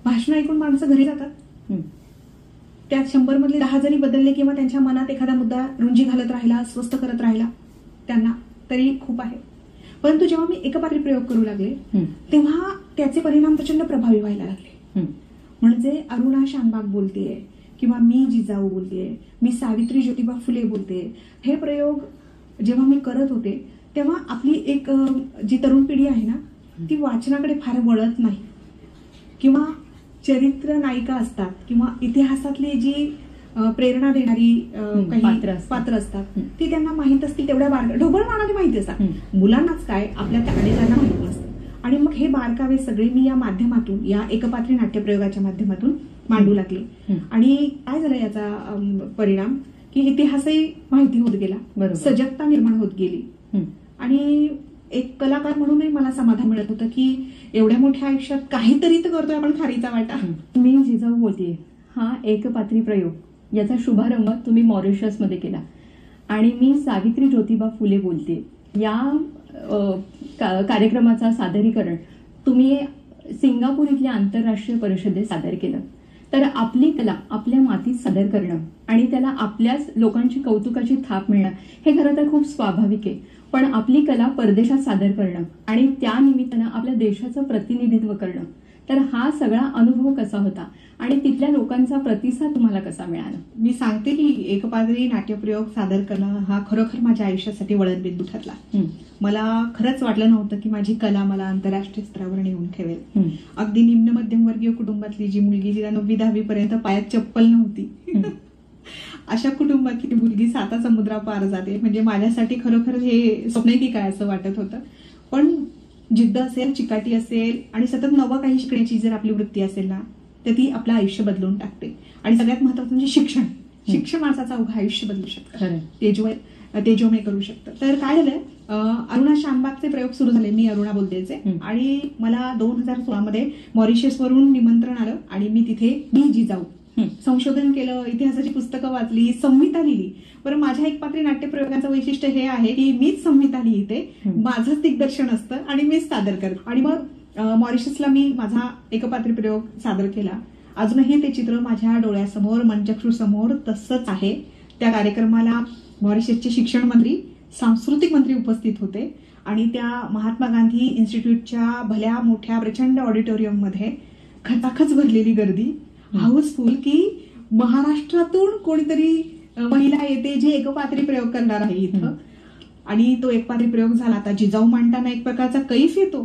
भाषणं ऐकून माणसं घरी जातात. त्यात 100 मधले 10 जरी बदलले किंवा त्यांच्या मनात एखादा मुद्दा रुंजी घालत राहिला, स्वस्थ करत राहिला त्यांना, तरी खूप आहे. परंतु जेव्हा मी एकपात्री प्रयोग करू लागले तेव्हा त्याचे परिणाम प्रचंड प्रभावी व्हायला लागले. म्हणजे अरुणा शानबाग बोलतेय किंवा मी जिजाऊ बोलतेय, मी सावित्री ज्योतिबा फुले बोलते. हे प्रयोग जेव्हा मी करत होते तेव्हा आपली एक जी तरुण पिढी आहे ना, ती वाचनाकडे फार वळत नाही. किंवा चरित्र नायिका असतात किंवा इतिहासातली जी प्रेरणा देणारी काही पात्र असतात ती त्यांना माहित असतील तेवढ्या ढोबळमानाने माहिती असतात. मुलांनाच काय, आपल्या त्या अनेकांना माहिती नसतं. आणि मग हे बारकावे सगळे मी या माध्यमातून, या एकपात्री नाट्यप्रयोगाच्या माध्यमातून मांडू लागले. आणि काय झालं याचा परिणाम की इतिहासही माहिती होत गेला, सजगता निर्माण होत गेली. आणि एक कलाकार म्हणूनही मला समाधान मिळत होतं की एवढ्या मोठ्या आयुष्यात काहीतरी तर करतोय आपण खारीचा वाटा. मी जिजाऊ बोलतेय हा एकपात्री प्रयोग, याचा शुभारंभ तुम्ही मॉरिशसमध्ये केला. आणि मी सावित्री ज्योतिबा फुले बोलते या कार्यक्रमाचा सादरीकरण तुम्ही सिंगापूर इथल्या आंतरराष्ट्रीय परिषदेत सादर केलं. तर आपली कला आपल्या मातीत सादर करणं आणि त्याला आपल्याच लोकांची कौतुकाची थाप मिळणं हे खरं तर खूप स्वाभाविक आहे. पण आपली कला परदेशात सादर करणं आणि त्या निमित्तानं आपल्या देशाचं प्रतिनिधित्व करणं, तर हा सगळा अनुभव कसा होता आणि तिथल्या लोकांचा प्रतिसाद तुम्हाला कसा मिळाला? मी सांगते की एकपात्री नाट्यप्रयोग सादर करणं हा खरोखर माझ्या आयुष्यासाठी वळणबिंदू ठरला. मला खरंच वाटलं नव्हतं की माझी कला मला आंतरराष्ट्रीय स्तरावर नेऊन ठेवेल. अगदी निम्न मध्यमवर्गीय कुटुंबातली जी मुलगी जिला 9वी-10वी पर्यंत पायात चप्पल नव्हती, अशा कुटुंबातली मुलगी 7 समुद्रापार जाते, म्हणजे माझ्यासाठी खरोखर हे स्वप्न की काय असं वाटत होतं. पण जिद्द असेल, चिकाटी असेल आणि सतत नवं काही शिकण्याची जर आपली वृत्ती असेल ना, तर ती आपलं आयुष्य बदलून टाकते. आणि सगळ्यात महत्वाचं म्हणजे शिक्षण माणसाचं अवघं आयुष्य बदलू शकतं, तेजोमय करू शकतं. तर काय झालं, अरुणा शानबागचे प्रयोग सुरू झाले. मी अरुणा बोलतेचे. आणि मला 2016 मध्ये मॉरिशसवरून निमंत्रण आलं आणि मी तिथे मी जिजाऊ संशोधन केलं, इतिहासाची पुस्तकं वाचली, संहिता लिहिली. बरं, माझ्या एकपात्री नाट्यप्रयोगाचं वैशिष्ट्य हे आहे की मीच संहिता लिहिते, माझंच दिग्दर्शन असतं आणि मीच सादर करते. आणि मग मॉरिशसला मी माझा एकपात्री प्रयोग सादर केला. अजूनही ते चित्र माझ्या डोळ्यासमोर, मनचक्षुसमोर तसंच आहे. त्या कार्यक्रमाला मॉरिशसचे शिक्षण मंत्री, सांस्कृतिक मंत्री उपस्थित होते. आणि त्या महात्मा गांधी इन्स्टिट्यूटच्या भल्या मोठ्या प्रचंड ऑडिटोरियममध्ये खचाखच भरलेली गर्दी, हाऊसफुल, की महाराष्ट्रातून कोणीतरी महिला येते जे एकपात्री प्रयोग करणार आहे इथं. आणि तो एकपात्री प्रयोग झाला. आता जिजाऊ मांडताना एक प्रकारचा कैफ येतो,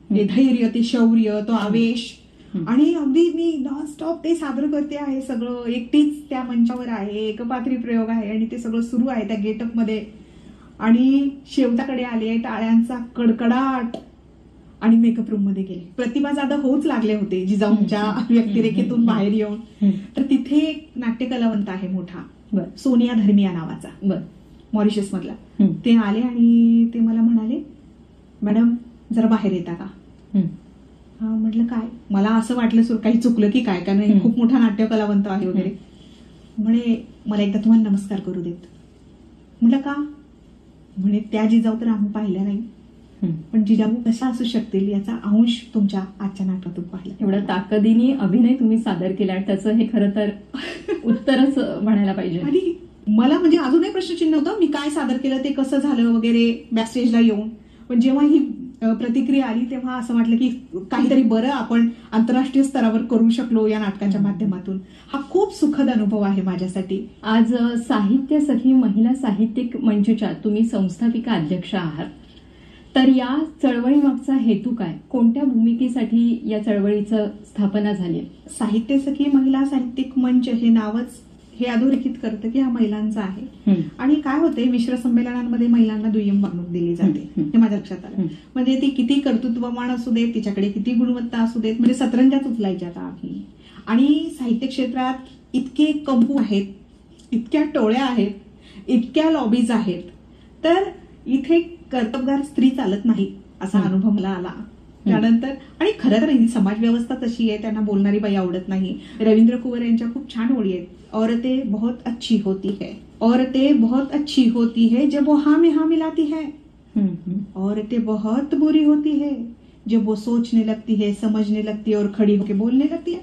ते धैर्य, ते शौर्य, तो आवेश. आणि अगदी मी नॉनस्टॉप ते सादर करते आहे सगळं, एकटीच त्या मंचावर आहे, एकपात्री प्रयोग आहे आणि ते सगळं सुरू आहे त्या गेटअप मध्ये. आणि शेवटाकडे आले, टाळ्यांचा कडकडाट आणि मेकअप रूम मध्ये गेले. प्रतिभा जाधव होऊच लागले होते जिजाऊंच्या व्यक्तिरेखेतून बाहेर येऊन. तर तिथे एक नाट्य कलावंत आहे मोठा, सोनिया धर्मिया नावाचा, मॉरिशस मधला. ते आले आणि ते मला म्हणाले, मॅडम जरा बाहेर येता का? म्हटलं काय? मला असं वाटलं काही चुकलं की काय, कारण खूप मोठा नाट्य कलावंत आहे वगैरे. म्हणे मला एकदा तुम्हाला नमस्कार करू देत. म्हटलं का? म्हणे त्या जिजाऊ तर आम्ही पाहिल्या नाही, पण जिजाऊ कशा असू शकतील याचा अंश तुमच्या आजच्या नाटकातून पाहिला. एवढा ताकदीने अभिनय तुम्ही सादर केला, त्याचं हे खरं तर उत्तरच म्हणायला पाहिजे. आणि मला म्हणजे अजूनही प्रश्नचिन्ह होतं, मी काय सादर केलं, ते कसं झालं वगैरे बॅकस्टेजला येऊन. पण जेव्हा ही प्रतिक्रिया आली तेव्हा असं वाटलं की काहीतरी बरं आपण आंतरराष्ट्रीय स्तरावर करू शकलो या नाटकाच्या माध्यमातून. हा खूप सुखद अनुभव आहे माझ्यासाठी. आज साहित्य सखी महिला साहित्यिक मंचच्या तुम्ही संस्थापिका अध्यक्ष आहात. तर या चळवळीमागचा हेतू काय? कोणत्या भूमिकेसाठी या चळवळीचं स्थापना झाली? साहित्य सखी महिला साहित्यिक मंच हे नावच हे अधोरेखित करतं की हा महिलांचा आहे. आणि काय होते, मिश्र संमेलनांमध्ये महिलांना दुय्यम वागणूक दिली जाते, हे माझ्या लक्षात आलं. म्हणजे ती किती कर्तृत्ववान असू देत, तिच्याकडे किती गुणवत्ता असू देत, म्हणजे सतरंजाच उचलायच्या आता आम्ही. आणि साहित्य क्षेत्रात इतके कंपू आहेत, इतक्या टोळ्या आहेत, इतक्या लॉबीज आहेत, तर इथे कर्तबगार स्त्री चालत नाही असा अनुभव मला आला त्यानंतर. आणि खरं तर ही समाज व्यवस्था तशी आहे, त्यांना बोलणारी बाई आवडत नाही. रवींद्र कुंवर यांच्या खूप छान ओळी आहेत, औरतें बहुत अच्छी होती है, औरतें बहुत अच्छी होती है जब वो हाँ में हाँ मिलाती है, औरतें बहुत बुरी होती है जब वो सोचने लगती है, समझने लगती है और खड़ी होकर बोलने लगती है.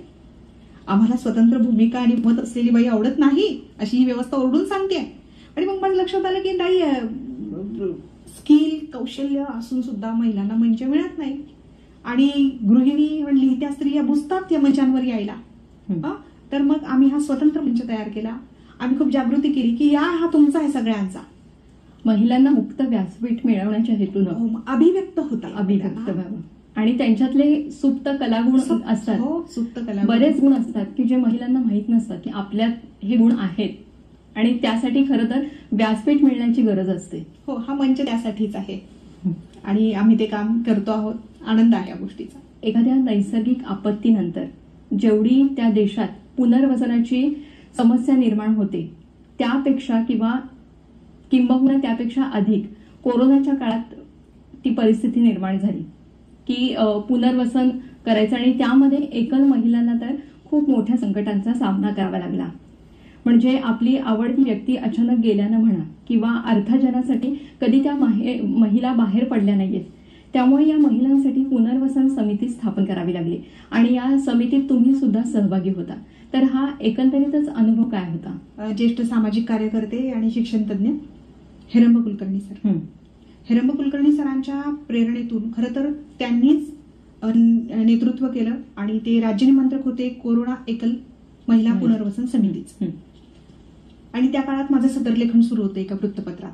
आम्हाला स्वतंत्र भूमिका आणि मत असलेली बाई आवडत नाही अशी ही व्यवस्था ओरडून सांगते. आणि मग माझ्या लक्षात आलं की नाही, स्किल कौशल्य असून सुद्धा महिलांना मंच मिळत नाही. आणि गृहिणी लिहित्या स्त्रिया बुजतात या मंचांवर यायला. तर मग आम्ही हा स्वतंत्र मंच तयार केला. आम्ही खूप जागृती केली की हा तुमचा आहे सगळ्यांचा. महिलांना मुक्त व्यासपीठ मिळवण्याच्या हेतून अभिव्यक्त होता, अभिव्यक्त व्हावं. आणि त्यांच्यातले सुप्त कलागुण असतात, सुप्त कला, बरेच गुण असतात की जे महिलांना माहित नसतात की आपल्यात हे गुण आहेत. आणि त्यासाठी खरं तर व्यासपीठ मिळण्याची गरज असते. हो, हा मंच त्यासाठीच आहे आणि आम्ही ते काम करतो आहोत. आनंद आहे या गोष्टीचा. एखाद्या नैसर्गिक आपत्तीनंतर जेवढी त्या देशात पुनर्वसनाची समस्या निर्माण होते त्यापेक्षा किंबहुना त्यापेक्षा अधिक कोरोनाच्या काळात ती परिस्थिती निर्माण झाली की पुनर्वसन करायचं. आणि त्यामध्ये एकल महिलांना तर खूप मोठ्या संकटांचा सामना करावा लागला. म्हणजे आपली आवडती व्यक्ती अचानक गेल्यानं म्हणा किंवा अर्थार्जनासाठी कधी त्या महिला बाहेर पडल्या नाहीयेत. त्यामुळे या महिलांसाठी पुनर्वसन समिती स्थापन करावी लागली आणि या समितीत तुम्ही सुद्धा सहभागी होता. तर हा एकंदरीतच अनुभव काय होता? ज्येष्ठ सामाजिक कार्यकर्ते आणि शिक्षण तज्ञ हेरंब कुलकर्णी सर, हेरंब कुलकर्णी सरांच्या प्रेरणेतून खरं तर त्यांनीच नेतृत्व केलं आणि ते राज्य निमंत्रक होते कोरोना एकल महिला पुनर्वसन समितीच. आणि त्या काळात माझं सदरलेखन सुरू होतं एका वृत्तपत्रात,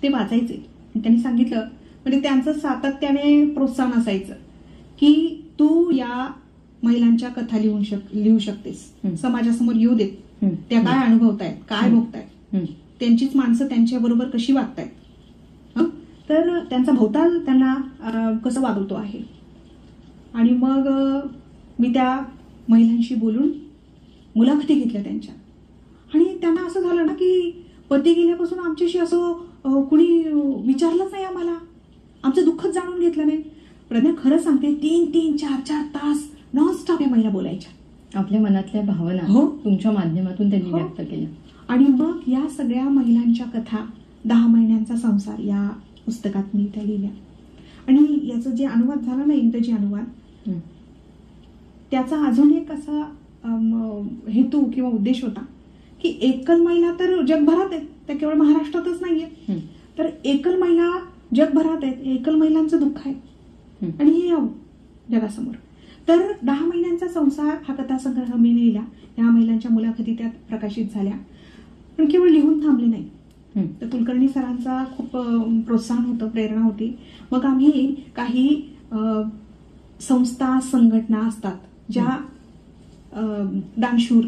ते वाचायचे. त्यांनी सांगितलं, म्हणजे त्यांचं सातत्याने प्रोत्साहन असायचं की तू या महिलांच्या कथा लिहू शकतेस, समाजासमोर येऊ देत, त्या काय अनुभवतायत, काय भोगतायत, त्यांचीच माणसं त्यांच्या बरोबर कशी वागतायत, तर त्यांचा भोवताल त्यांना कसं वागवतो आहे. आणि मग मी त्या महिलांशी बोलून मुलाखती घेतल्या त्यांच्या. आणि त्यांना असं झालं ना की पती गेल्यापासून आमच्याशी असं कुणी विचारलंच नाही आम्हाला, आमचं दुःखच जाणून घेतलं नाही. प्रज्ञा खरं सांगते, 3-3, 4-4 तास नॉनस्टॉप या महिला बोलायच्या. आपल्या मनातल्या भावना तुमच्या माध्यमातून त्यांनी व्यक्त केल्या. आणि मग या सगळ्या महिलांच्या कथा 10 महिन्यांचा संसार या पुस्तकात मी त्या लिहिल्या. आणि याचं जे अनुवाद झाला ना, इंग्रजी अनुवाद, त्याचा अजून एक असा हेतू किंवा उद्देश होता की एकल महिला तर जगभरात आहेत, त्या केवळ महाराष्ट्रातच नाहीये, तर एकल महिला जगभरात आहेत, एकल महिलांचं दुःख आहे आणि हे जगासमोर. तर 10 महिन्यांचा संसार हा कथासंग्रह मी लिहिला. या महिलांच्या मुलाखती त्यात प्रकाशित झाल्या. पण केवळ लिहून थांबले नाही, तर कुलकर्णी सरांचा खूप प्रोत्साहन होतं, प्रेरणा होती. मग आम्ही काही संस्था संघटना असतात ज्या दानशूर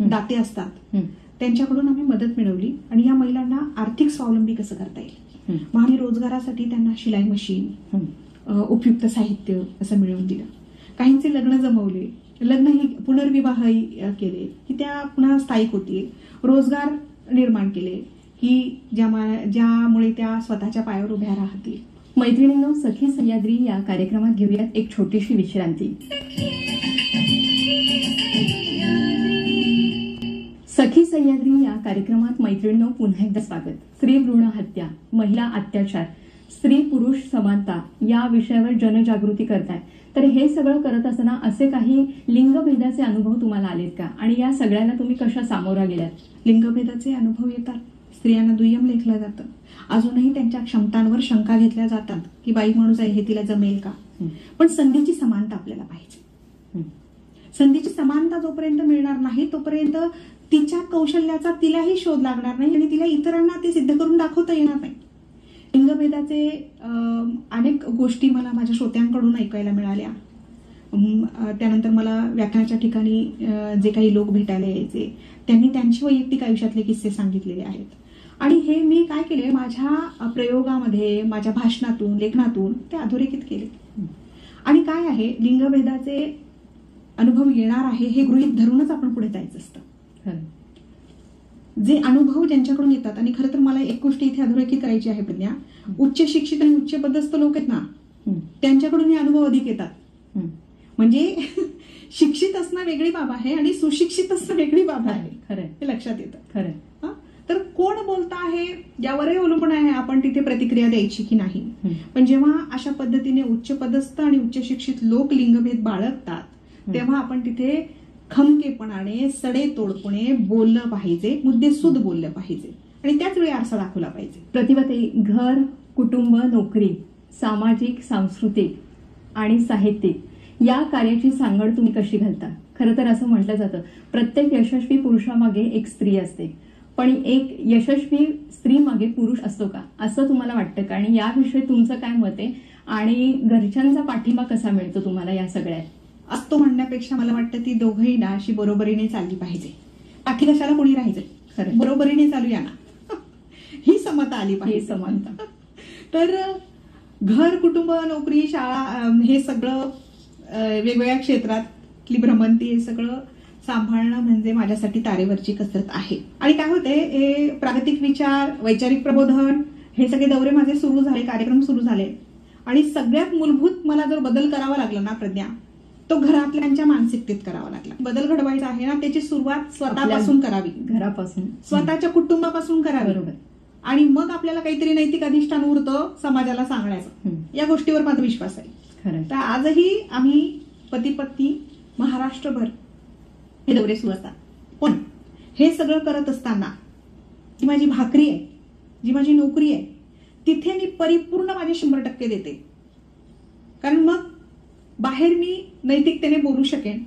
दाते असतात त्यांच्याकडून आम्ही मदत मिळवली आणि या महिलांना आर्थिक स्वावलंबी कसं करता येईल. मग आम्ही रोजगारासाठी त्यांना शिलाई मशीन, उपयुक्त साहित्य असं मिळवून दिलं. काहींचे लग्न जमवले, लग्नही पुनर्विवाहही केले की त्या पुन्हा स्थायिक होतील. रोजगार निर्माण केले की ज्यामुळे त्या स्वतःच्या पायावर उभ्या राहतील. मैत्रिणींनो, सखी सह्याद्री या कार्यक्रमात घेऊयात एक छोटीशी विश्रांती. सखी सह्याद्री या कार्यक्रमात मैत्रिणींनो पुन्हा एकदा स्वागत. स्त्री भ्रूण हत्या, महिला अत्याचार, स्त्री पुरुष समानता या विषयावर जनजागृती करताय. तर हे सगळं करत असताना असे काही लिंगभेदाचे अनुभव तुम्हाला आलेत का आणि या सगळ्याला तुम्ही कशा सामोरा गेल्यात? लिंगभेदाचे अनुभव येतात. स्त्रियांना दुय्यम लेखलं जातं. अजूनही त्यांच्या क्षमतांवर शंका घेतल्या जातात की बाई माणूस आहे, हे तिला जमेल का. पण संधीची समानता आपल्याला पाहिजे. संधीची समानता जोपर्यंत मिळणार नाही तोपर्यंत तिच्या कौशल्याचा तिलाही शोध लागणार नाही आणि तिला इतरांना ते सिद्ध करून दाखवता येणार नाही. लिंगभेदाचे अनेक गोष्टी मला माझ्या श्रोत्यांकडून ऐकायला मिळाल्या. त्यानंतर मला व्याख्यानाच्या ठिकाणी जे काही लोक भेटायला यायचे त्यांनी त्यांची वैयक्तिक आयुष्यातले किस्से सांगितलेले आहेत. आणि हे मी काय केले, माझ्या प्रयोगामध्ये, माझ्या भाषणातून, लेखनातून ते अधोरेखित केले. आणि काय आहे, लिंगभेदाचे अनुभव येणार आहे हे गृहीत धरूनच आपण पुढे जायचं असतं. जे अनुभव ज्यांच्याकडून येतात, आणि खरं तर मला एक गोष्ट इथे अधोरेखित करायची आहे प्रज्ञा, उच्च शिक्षित आणि उच्च पदस्थ लोक आहेत ना, त्यांच्याकडून हे अनुभव अधिक येतात. म्हणजे शिक्षित असणं वेगळी बाब आहे आणि सुशिक्षित असणं वेगळी बाब आहे. खरं, हे लक्षात येतं. खरं. तर कोण बोलत आहे यावरही अवलंबून आहे आपण तिथे प्रतिक्रिया द्यायची की नाही. पण जेव्हा अशा पद्धतीने उच्च पदस्थ आणि उच्च शिक्षित लोक लिंगभेद बाळगतात तेव्हा आपण तिथे खमकेपणाने, सडेतोडपणे बोललं पाहिजे, मुद्देसूद बोललं पाहिजे आणि त्याच वेळी आरसा दाखवला पाहिजे. प्रतिभाताई, घर, कुटुंब, नोकरी, सामाजिक, सांस्कृतिक आणि साहित्यिक या कार्याची सांगड तुम्ही कशी घालता? खरं तर असं म्हटलं जातं प्रत्येक यशस्वी पुरुषामागे एक स्त्री असते, पण एक यशस्वी स्त्री मागे पुरुष असतो का, असं तुम्हाला वाटतं का? आणि याविषयी तुमचं काय मत आहे आणि घरच्यांचा पाठिंबा कसा मिळतो तुम्हाला या सगळ्यात? असतो म्हणण्यापेक्षा मला वाटतं ती दोघंही ना अशी बरोबरीने चालली पाहिजे. पाठी कशाला कोणी राहायचं, खरं बरोबरीने चालूया ना. ही समता आली पाहिजे, समानता. तर घर, कुटुंब, नोकरी, शाळा हे सगळं वेगवेगळ्या क्षेत्रातली भ्रमंती हे सगळं सांभाळणं म्हणजे माझ्यासाठी तारेवरची कसरत आहे. आणि काय होते, हे प्रागतिक विचार, वैचारिक प्रबोधन हे सगळे दौरे माझे सुरू झाले, कार्यक्रम सुरू झाले आणि सगळ्यात मूलभूत मला जर बदल करावा लागला ना प्रज्ञा, तो घरातल्यांच्या मानसिकतेत करावा लागला. बदल घडवायचा आहे ना, त्याची सुरुवात स्वतःपासून करावी, घरापासून, स्वतःच्या कुटुंबापासून करावी. बरोबर. आणि मग आपल्याला काहीतरी नैतिक अधिष्ठान उरतं समाजाला सांगण्याचं. या गोष्टीवर माझा विश्वास आहे. तर आजही आम्ही पती पत्नी महाराष्ट्रभर हे दौरे सुरू असतात. पण हे सगळं करत असताना जी माझी भाकरी आहे, जी माझी नोकरी आहे, तिथे मी परिपूर्ण माझे 100% देते. कारण मग बाहेर मी नैतिकतेने बोलू शकेन.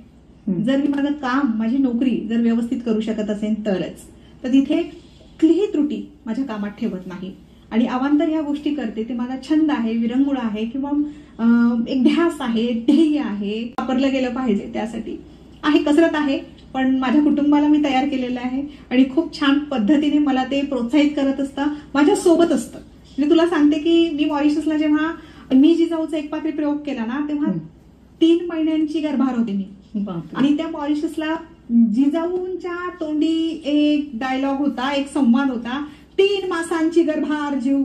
जर मी माझं काम, माझी नोकरी जर व्यवस्थित करू शकत असेल तरच. तर तिथे कुठलीही त्रुटी माझ्या कामात ठेवत नाही आणि अवांतर ह्या गोष्टी करते. ते माझा छंद आहे, विरंगुळा आहे किंवा एक ध्यास आहे, ध्येय आहे, वापरलं गेलं पाहिजे त्यासाठी आहे, कसरत आहे. पण माझ्या कुटुंबाला मी तयार केलेलं आहे आणि खूप छान पद्धतीने मला ते प्रोत्साहित करत असतं, माझ्या सोबत असतं. म्हणजे तुला सांगते की मी मॉरिशसला जेव्हा मी जिजाऊचा एकपात्री प्रयोग केला ना, तेव्हा 3 महिन्यांची गर्भार होते मी. आणि त्या मॉरिशसला जिजाऊंच्या तोंडी एक डायलॉग होता, एक संवाद होता, 3 मासांची गर्भार जीव.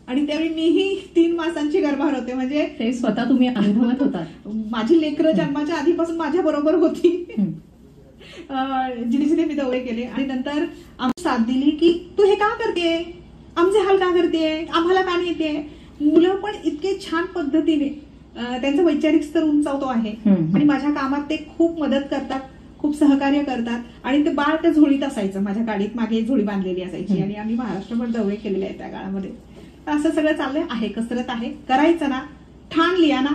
आणि त्यावेळी मीही 3 मासांची गर्भार होते. म्हणजे ते स्वतः तुम्ही अनुभवत होता. माझी लेकरं जन्माच्या आधीपासून माझ्या बरोबर होती. जिथे जिथे मी दौरे केले आणि नंतर आम्ही साथ दिली की तू हे का करतेय, आमचे हाल का करतेय, आम्हाला का नाही येते. मुलं पण इतके छान पद्धतीने त्यांचं वैचारिक स्तर उंचावतो आहे आणि माझ्या कामात ते खूप मदत करतात, खूप सहकार्य करतात. आणि ते बाळ त्या झोळीत असायचं, माझ्या गाडीत मागे झोळी बांधलेली असायची आणि आम्ही महाराष्ट्रभर दौरे केलेले आहेत त्या काळामध्ये. असं सगळं चाललंय आहे, कसरत आहे. करायचं ना, ठाण लिया ना,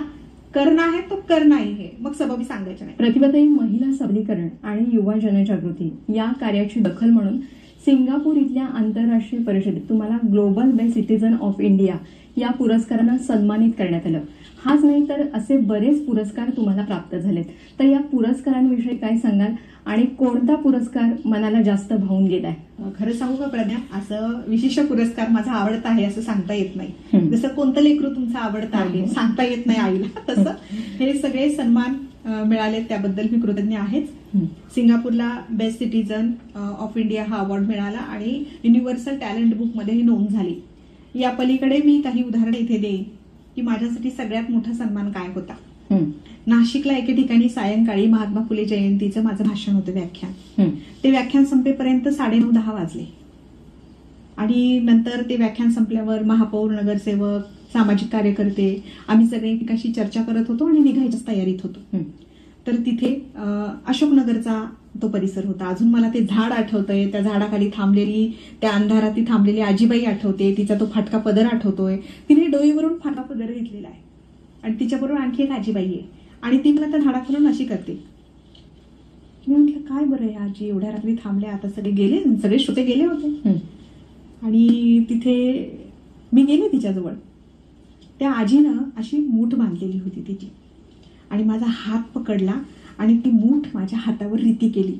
करना है तो करना ही है, मग सबबी सांगायचं नाही. प्रतिभाताई, महिला सबलीकरण आणि युवा जनजागृती या कार्याची दखल म्हणून सिंगापूर इथल्या आंतरराष्ट्रीय परिषदेत तुम्हाला global best citizen of India या पुरस्कारानं सन्मानित करण्यात आलं. हाच नाही तर असे बरेच पुरस्कार तुम्हाला प्राप्त झालेत. तर या पुरस्कारांविषयी काय सांगाल आणि कोणता पुरस्कार मनाला जास्त भावून गेलाय? खरं सांगू का प्रज्ञा, असं विशिष्ट पुरस्कार माझा आवडता आहे असं सांगता येत नाही. जसं कोणतं लेकरू तुमचं आवडतं आहे सांगता येत नाही आईला, तसं हे सगळे सन्मान मिळाले त्याबद्दल मी कृतज्ञ आहेच. सिंगापूरला बेस्ट सिटीजन ऑफ इंडिया हा अवॉर्ड मिळाला आणि युनिव्हर्सल टॅलेंट बुक मध्ये ही नोंद झाली. या पलीकडे मी काही उदाहरणं इथे देईन की माझ्यासाठी सगळ्यात मोठा सन्मान काय होता. नाशिकला एके ठिकाणी सायंकाळी महात्मा फुले जयंतीचं माझं भाषण होतं, व्याख्यान. ते व्याख्यान संपेपर्यंत 9:30-10 वाजले आणि नंतर ते व्याख्यान संपल्यावर महापौर, नगरसेवक, सामाजिक कार्यकर्ते आम्ही सगळे एकमेकांशी चर्चा करत होतो आणि निघायच्याच तयारीत होतो. तर तिथे अशोकनगरचा तो परिसर होता. अजून मला ते झाड आठवतंय, त्या झाडाखाली थांबलेली, त्या अंधारात ती थांबलेली आजीबाई आठवते, तिचा तो फाटका पदर आठवतोय. तिने डोईवरून फाटका पदर घेतलेला आहे आणि तिच्याबरोबर आणखी एक आजीबाई आहे आणि ती मला त्या झाडाखालून अशी करते. मी म्हटलं काय बरं या आजी एवढ्या रात्री थांबल्या, आता सगळे गेले, सगळे श्रोते गेले होते. आणि तिथे मी गेले तिच्याजवळ. त्या आजीनं अशी मूठ बांधलेली होती तिची आणि माझा हात पकडला आणि ती मूठ माझ्या हातावर रीती केली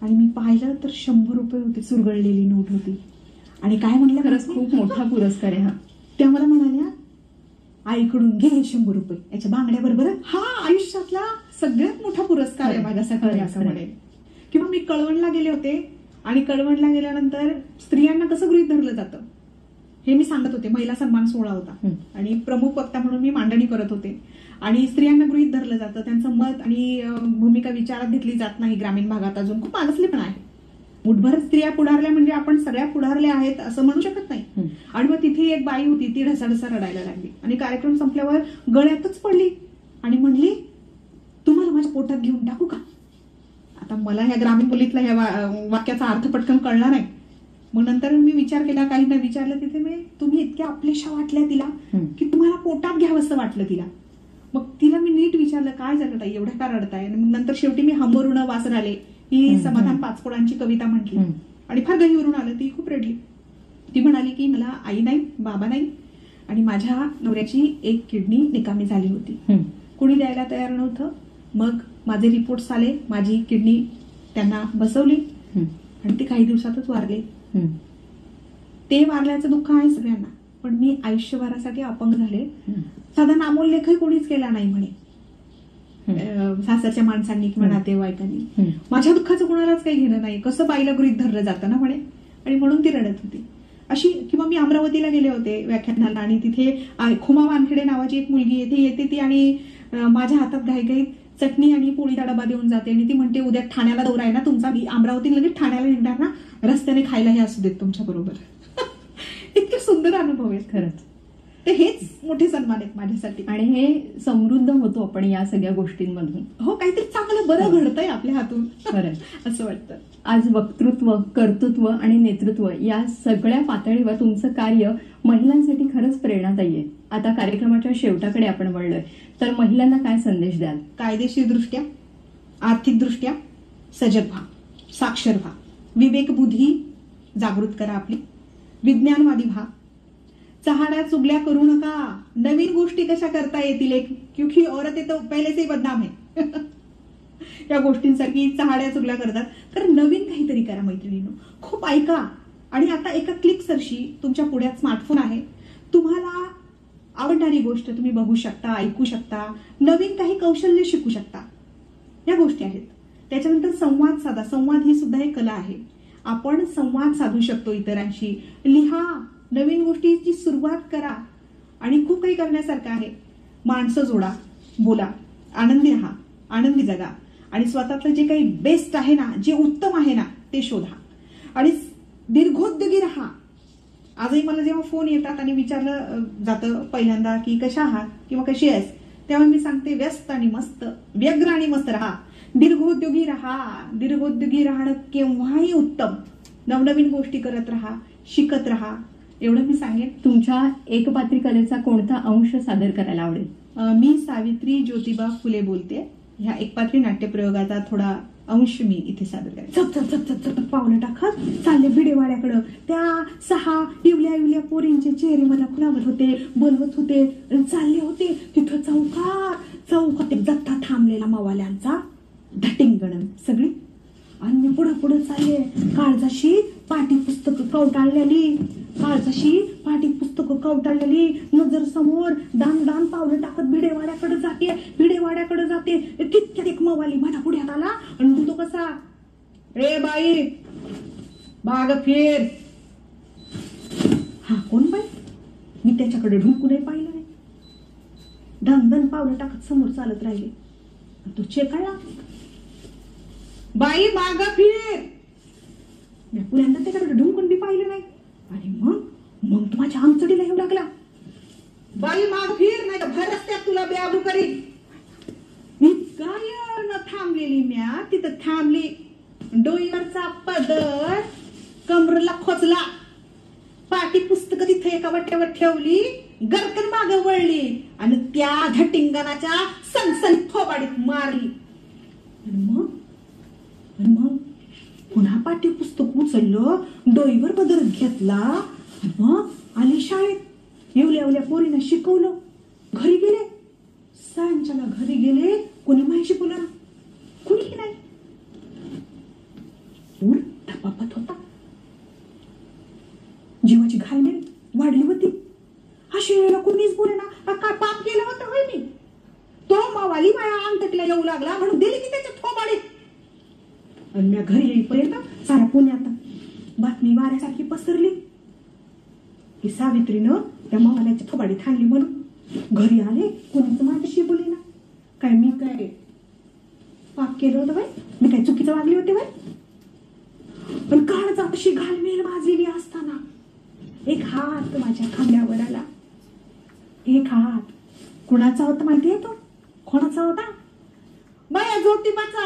आणि मी पाहिलं तर 100 रुपये होते, सुरगळलेली नोट होती. आणि काय म्हणलं, खरंच खूप मोठा पुरस्कार आहे हा. त्या मला म्हणाल्या, आईकडून घे 100 रुपये, याच्या बांगड्या बरोबर हा आयुष्यातला सगळ्यात मोठा पुरस्कार आहे माझ्यासाठी असं म्हणेल. किंवा मी कळवणला गेले होते आणि कळवणला गेल्यानंतर स्त्रियांना कसं गृहीत धरलं जातं हे मी सांगत होते. महिला सन्मान सोहळा होता आणि प्रमुख वक्ता म्हणून मी मांडणी करत होते आणि स्त्रियांना गृहीत धरलं जातं, त्यांचं मत आणि भूमिका विचारात घेतली जात नाही. ग्रामीण भागात अजून खूप मागासलेपण आहे. मुठभर स्त्रिया पुढारल्या म्हणजे आपण सगळ्या पुढारल्या आहेत असं म्हणू शकत नाही. आणि मग तिथे एक बाई होती, ती ढसाढसा रडायला लागली आणि कार्यक्रम संपल्यावर गळ्यातच पडली आणि म्हणली, तुम्हाला माझ्या पोटात घेऊन टाकू का? आता मला ह्या ग्रामीण बोलीतला ह्या वाक्याचा अर्थ पटकन कळला नाही. मग नंतर मी विचार केला, काही न विचारलं तिथे मी, तुम्ही इतक्या आपलेशा वाटल्या तिला की तुम्हाला पोटात घ्यावंसं वाटलं तिला. मग तिला मी नीट विचारलं, काय झालं ताई, एवढ्या का रडताय? आणि मग नंतर शेवटी मी हमोरून वासराले ही समाधान पाचपोळांची कविता म्हटली आणि फार गहिवरून आलं. ती खूप रडली. ती म्हणाली की मला आई नाही, बाबा नाही आणि माझ्या नवऱ्याची एक किडनी निकामी झाली होती, कोणी द्यायला तयार नव्हतं. मग माझे रिपोर्ट्स आले, माझी किडनी त्यांना बसवली आणि ते काही दिवसातच वारले. ते वारल्याचं दुःख आहे सगळ्यांना, पण मी आयुष्यभरासाठी अपंग झाले. साधा नामोल्लेखही कोणीच केला नाही म्हणे, सासरच्या माणसांनी किंवा नातेवाईकांनी. माझ्या दुःखाचं कोणालाच काही घेणं नाही, कसं बाईला गृहीत धरलं जातं ना म्हणे, आणि म्हणून ती रडत होती अशी. किंवा मी अमरावतीला गेले होते व्याख्यानाला आणि तिथे खुमा वानखेडे नावाची एक मुलगी येते ती आणि माझ्या हातात घाईघाई चटणी आणि पोळीचा डबा देऊन जाते आणि ती म्हणते, उद्या ठाण्याला दौरा आहे ना तुमचा, अमरावती लगेच ठाण्याला निघणार ना, रस्त्याने खायला हे असू देत तुमच्या बरोबर. इतके सुंदर अनुभव आहेत खरंच. ते हेच मोठे सन्मान आहेत माझ्यासाठी आणि हे समृद्ध होतो आपण या सगळ्या गोष्टींमधून. हो, काहीतरी चांगलं बरं घडतंय आपल्या हातून असं वाटतं. आज वक्तृत्व, कर्तृत्व आणि नेतृत्व या सगळ्या पातळीवर तुमचं कार्य महिलांसाठी खरंच प्रेरणादायी आहे. आता कार्यक्रमाच्या शेवटाकडे आपण वळलोय, तर महिलांना काय संदेश द्याल? कायदेशीरदृष्ट्या, आर्थिकदृष्ट्या सजग व्हा, साक्षर व्हा, विवेकबुद्धी जागृत करा आपली, विज्ञानवादी व्हा, चहाड्या चुगल्या करू नका, नवीन गोष्टी कशा करता येतील, क्योंकि औरत तो पहले से बदनाम है या गोष्टींसाठी चहाड्या चुगल्या करतात. तर नवीन काहीतरी करा मैत्रिणींनो, खूप ऐका. आणि आता एका क्लिक सरशी तुमच्या पुढ्यात स्मार्टफोन आहे, तुम्हाला आवडणारी गोष्ट तुम्ही बघू शकता, ऐकू शकता, नवीन काही कौशल्य शिकू शकता, या गोष्टी आहेत. त्याच्यानंतर संवाद साधा, संवाद ही सुद्धा एक कला आहे. आपण संवाद साधू शकतो इतरांशी. लिहा, नवीन गोष्टीची सुरुवात करा आणि खूप काही करण्यासारखं आहे. माणसं जोडा, बोला, आनंदी राहा, आनंदी जगा आणि स्वतःतलं जे काही बेस्ट आहे ना, जे उत्तम आहे ना, ते शोधा आणि दीर्घोद्योगी राहा. आजही मला जेव्हा फोन येतात आणि विचारलं जातं पहिल्यांदा की कशा आहात किंवा कशी आहेस, तेव्हा मी सांगते व्यस्त आणि मस्त, व्यग्र आणि मस्त राहा, दीर्घोद्योगी राहा. दीर्घोद्योगी राहणं केव्हाही उत्तम. नवनवीन गोष्टी करत राहा, शिकत राहा, एवढं मी सांगेन. तुमच्या एकपात्री कलेचा कोणता अंश सादर करायला आवडेल? मी सावित्री ज्योतिबा फुले बोलते. ह्या एकपात्री नाट्यप्रयोगाचा थोडा अंश मी इथे सादर करेन. चप चप चप चप चप पावलं टाकत चालले भिडेवाड्याकडं. त्या 6 इवल्या पोरींचे चेहरे मला खुलावत होते, बोलवत होते, चालले होते. तिथं चौकात एक जत्था थांबलेला मावाल्यांचा, धटिंगण सगळी. आणि मी पुढं चालले. काळजाशी पाठी पुस्तकं कवटाळलेली, नजर समोर दान पावलं टाकत भिडेवाड्याकडे जाते. तितक्यात एक मवाली माझ्या पुढ्यात आला आणि म्हणतो कसा, रे बाई बाग फिर. हा कोण बाई? मी त्याच्याकडे ढुंकूनही पाहिलं नाही. दन पावलं टाकत समोर चालत राहिले. तो चेकाळला, बाई माग फिर. मी पुऱ्यांदा त्याच्याकडे ढुंकून बी पाहिलं नाही. आणि मग तो माझ्या आमचडीला येऊ लागला, बाई माग फिर नाही तर भर रस्त्यात तुला बेआबू करीन. मी काय न थांबलेली, म्या तिथं थांबली. डोईवरचा पदर कमरला खोचला, पाटी पुस्तकं तिथे एका वाट्यावर ठेवली, गरकन माग वळली आणि त्या धटिंगणाच्या सनसनीत थोबाडीत मारली. आणि मग पुन्हा पाठी पुस्तक उचललं, डोईवर पदर घेतला. मग आली शाळेत. येवल्या पोरीनं शिकवलं. घरी गेले, सांच्याला घरी गेले. कोणी माही शिकवलं ना, कुणीही नाही. ऊर धपापत होता. जीवाची घालमेल वाढली होती. अशा वेळेला कोणीच बोले ना, काय पाप केलं होतं होय मी? तो मावाली माझ्या अंगठ्याला येऊ लागला म्हणून दिली की त्याच्या थोबाडीत. आणि मी घरी येईपर्यंत साऱ्या पुण्यात बातमी वाऱ्यासारखी पसरली की सावित्रीनं त्या मावाल्याच्या थोबाडीत हाणली म्हणून. घरी आले, कोणीच माझ्याशी बोले ना. काय मी काय पाप केलं होतं बाई? मी काय चुकीचं वागली होते बाई? पण काळजा अशी घालमेल भाजलेली असताना एक हात माझ्या खांद्यावर आला. एक हात कुणाचा होता माहिती आहे? तो कोणाचा होता? माझ्या ज्योतिबाचा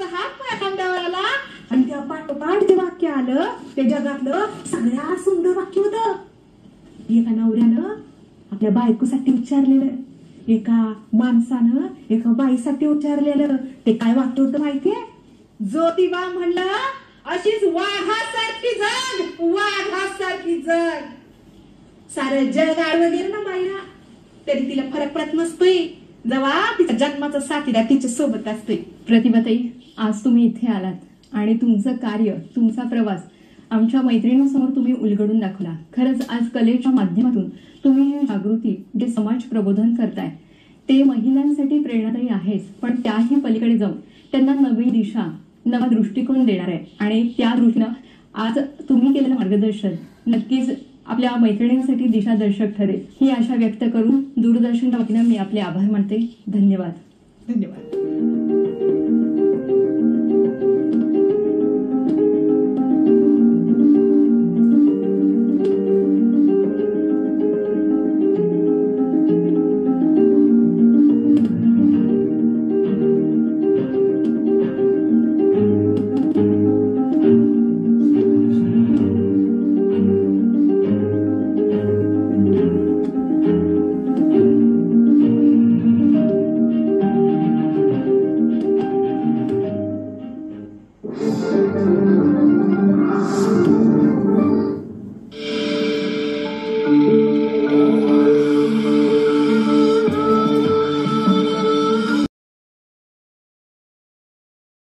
हात माझ्या खांद्यावर आला. आणि त्या पाठोपाठ ते वाक्य आलं, ते जगातलं सगळ्यात सुंदर वाक्य होतं. एका नवऱ्यानं आपल्या बायकोसाठी उच्चारलेलं, एका माणसानं एका बाईसाठी उच्चारलेलं. ते काय वाक्य होतं माहितीये? ज्योतिबा म्हणलं, अशीच वाघासारखी जग. सारं जग आडवं गेलं ना बाईला, तरी तिला फरक पडत नसतोय जेव्हा तिच्या जन्माचा साथीदार तिच्या सोबत असतोय. प्रतिभाताई, आज तुम्ही इथे आलात आणि तुमचं कार्य, तुमचा प्रवास आमच्या मैत्रिणींसमोर तुम्ही उलगडून दाखवला. खरंच आज कलेच्या माध्यमातून तुम्ही जागृती, जे समाज प्रबोधन करताय, ते महिलांसाठी प्रेरणादायी आहेच, पण त्याही पलीकडे जाऊन त्यांना नवी दिशा, नवा दृष्टिकोन देणार आहे. आणि त्या दृष्टीनं आज तुम्ही केलेलं मार्गदर्शन नक्कीच आपल्या मैत्रिणींसाठी दिशादर्शक ठरेल, ही आशा व्यक्त करून दूरदर्शनच्या वतीनं मी आपले आभार मानते. धन्यवाद. धन्यवाद.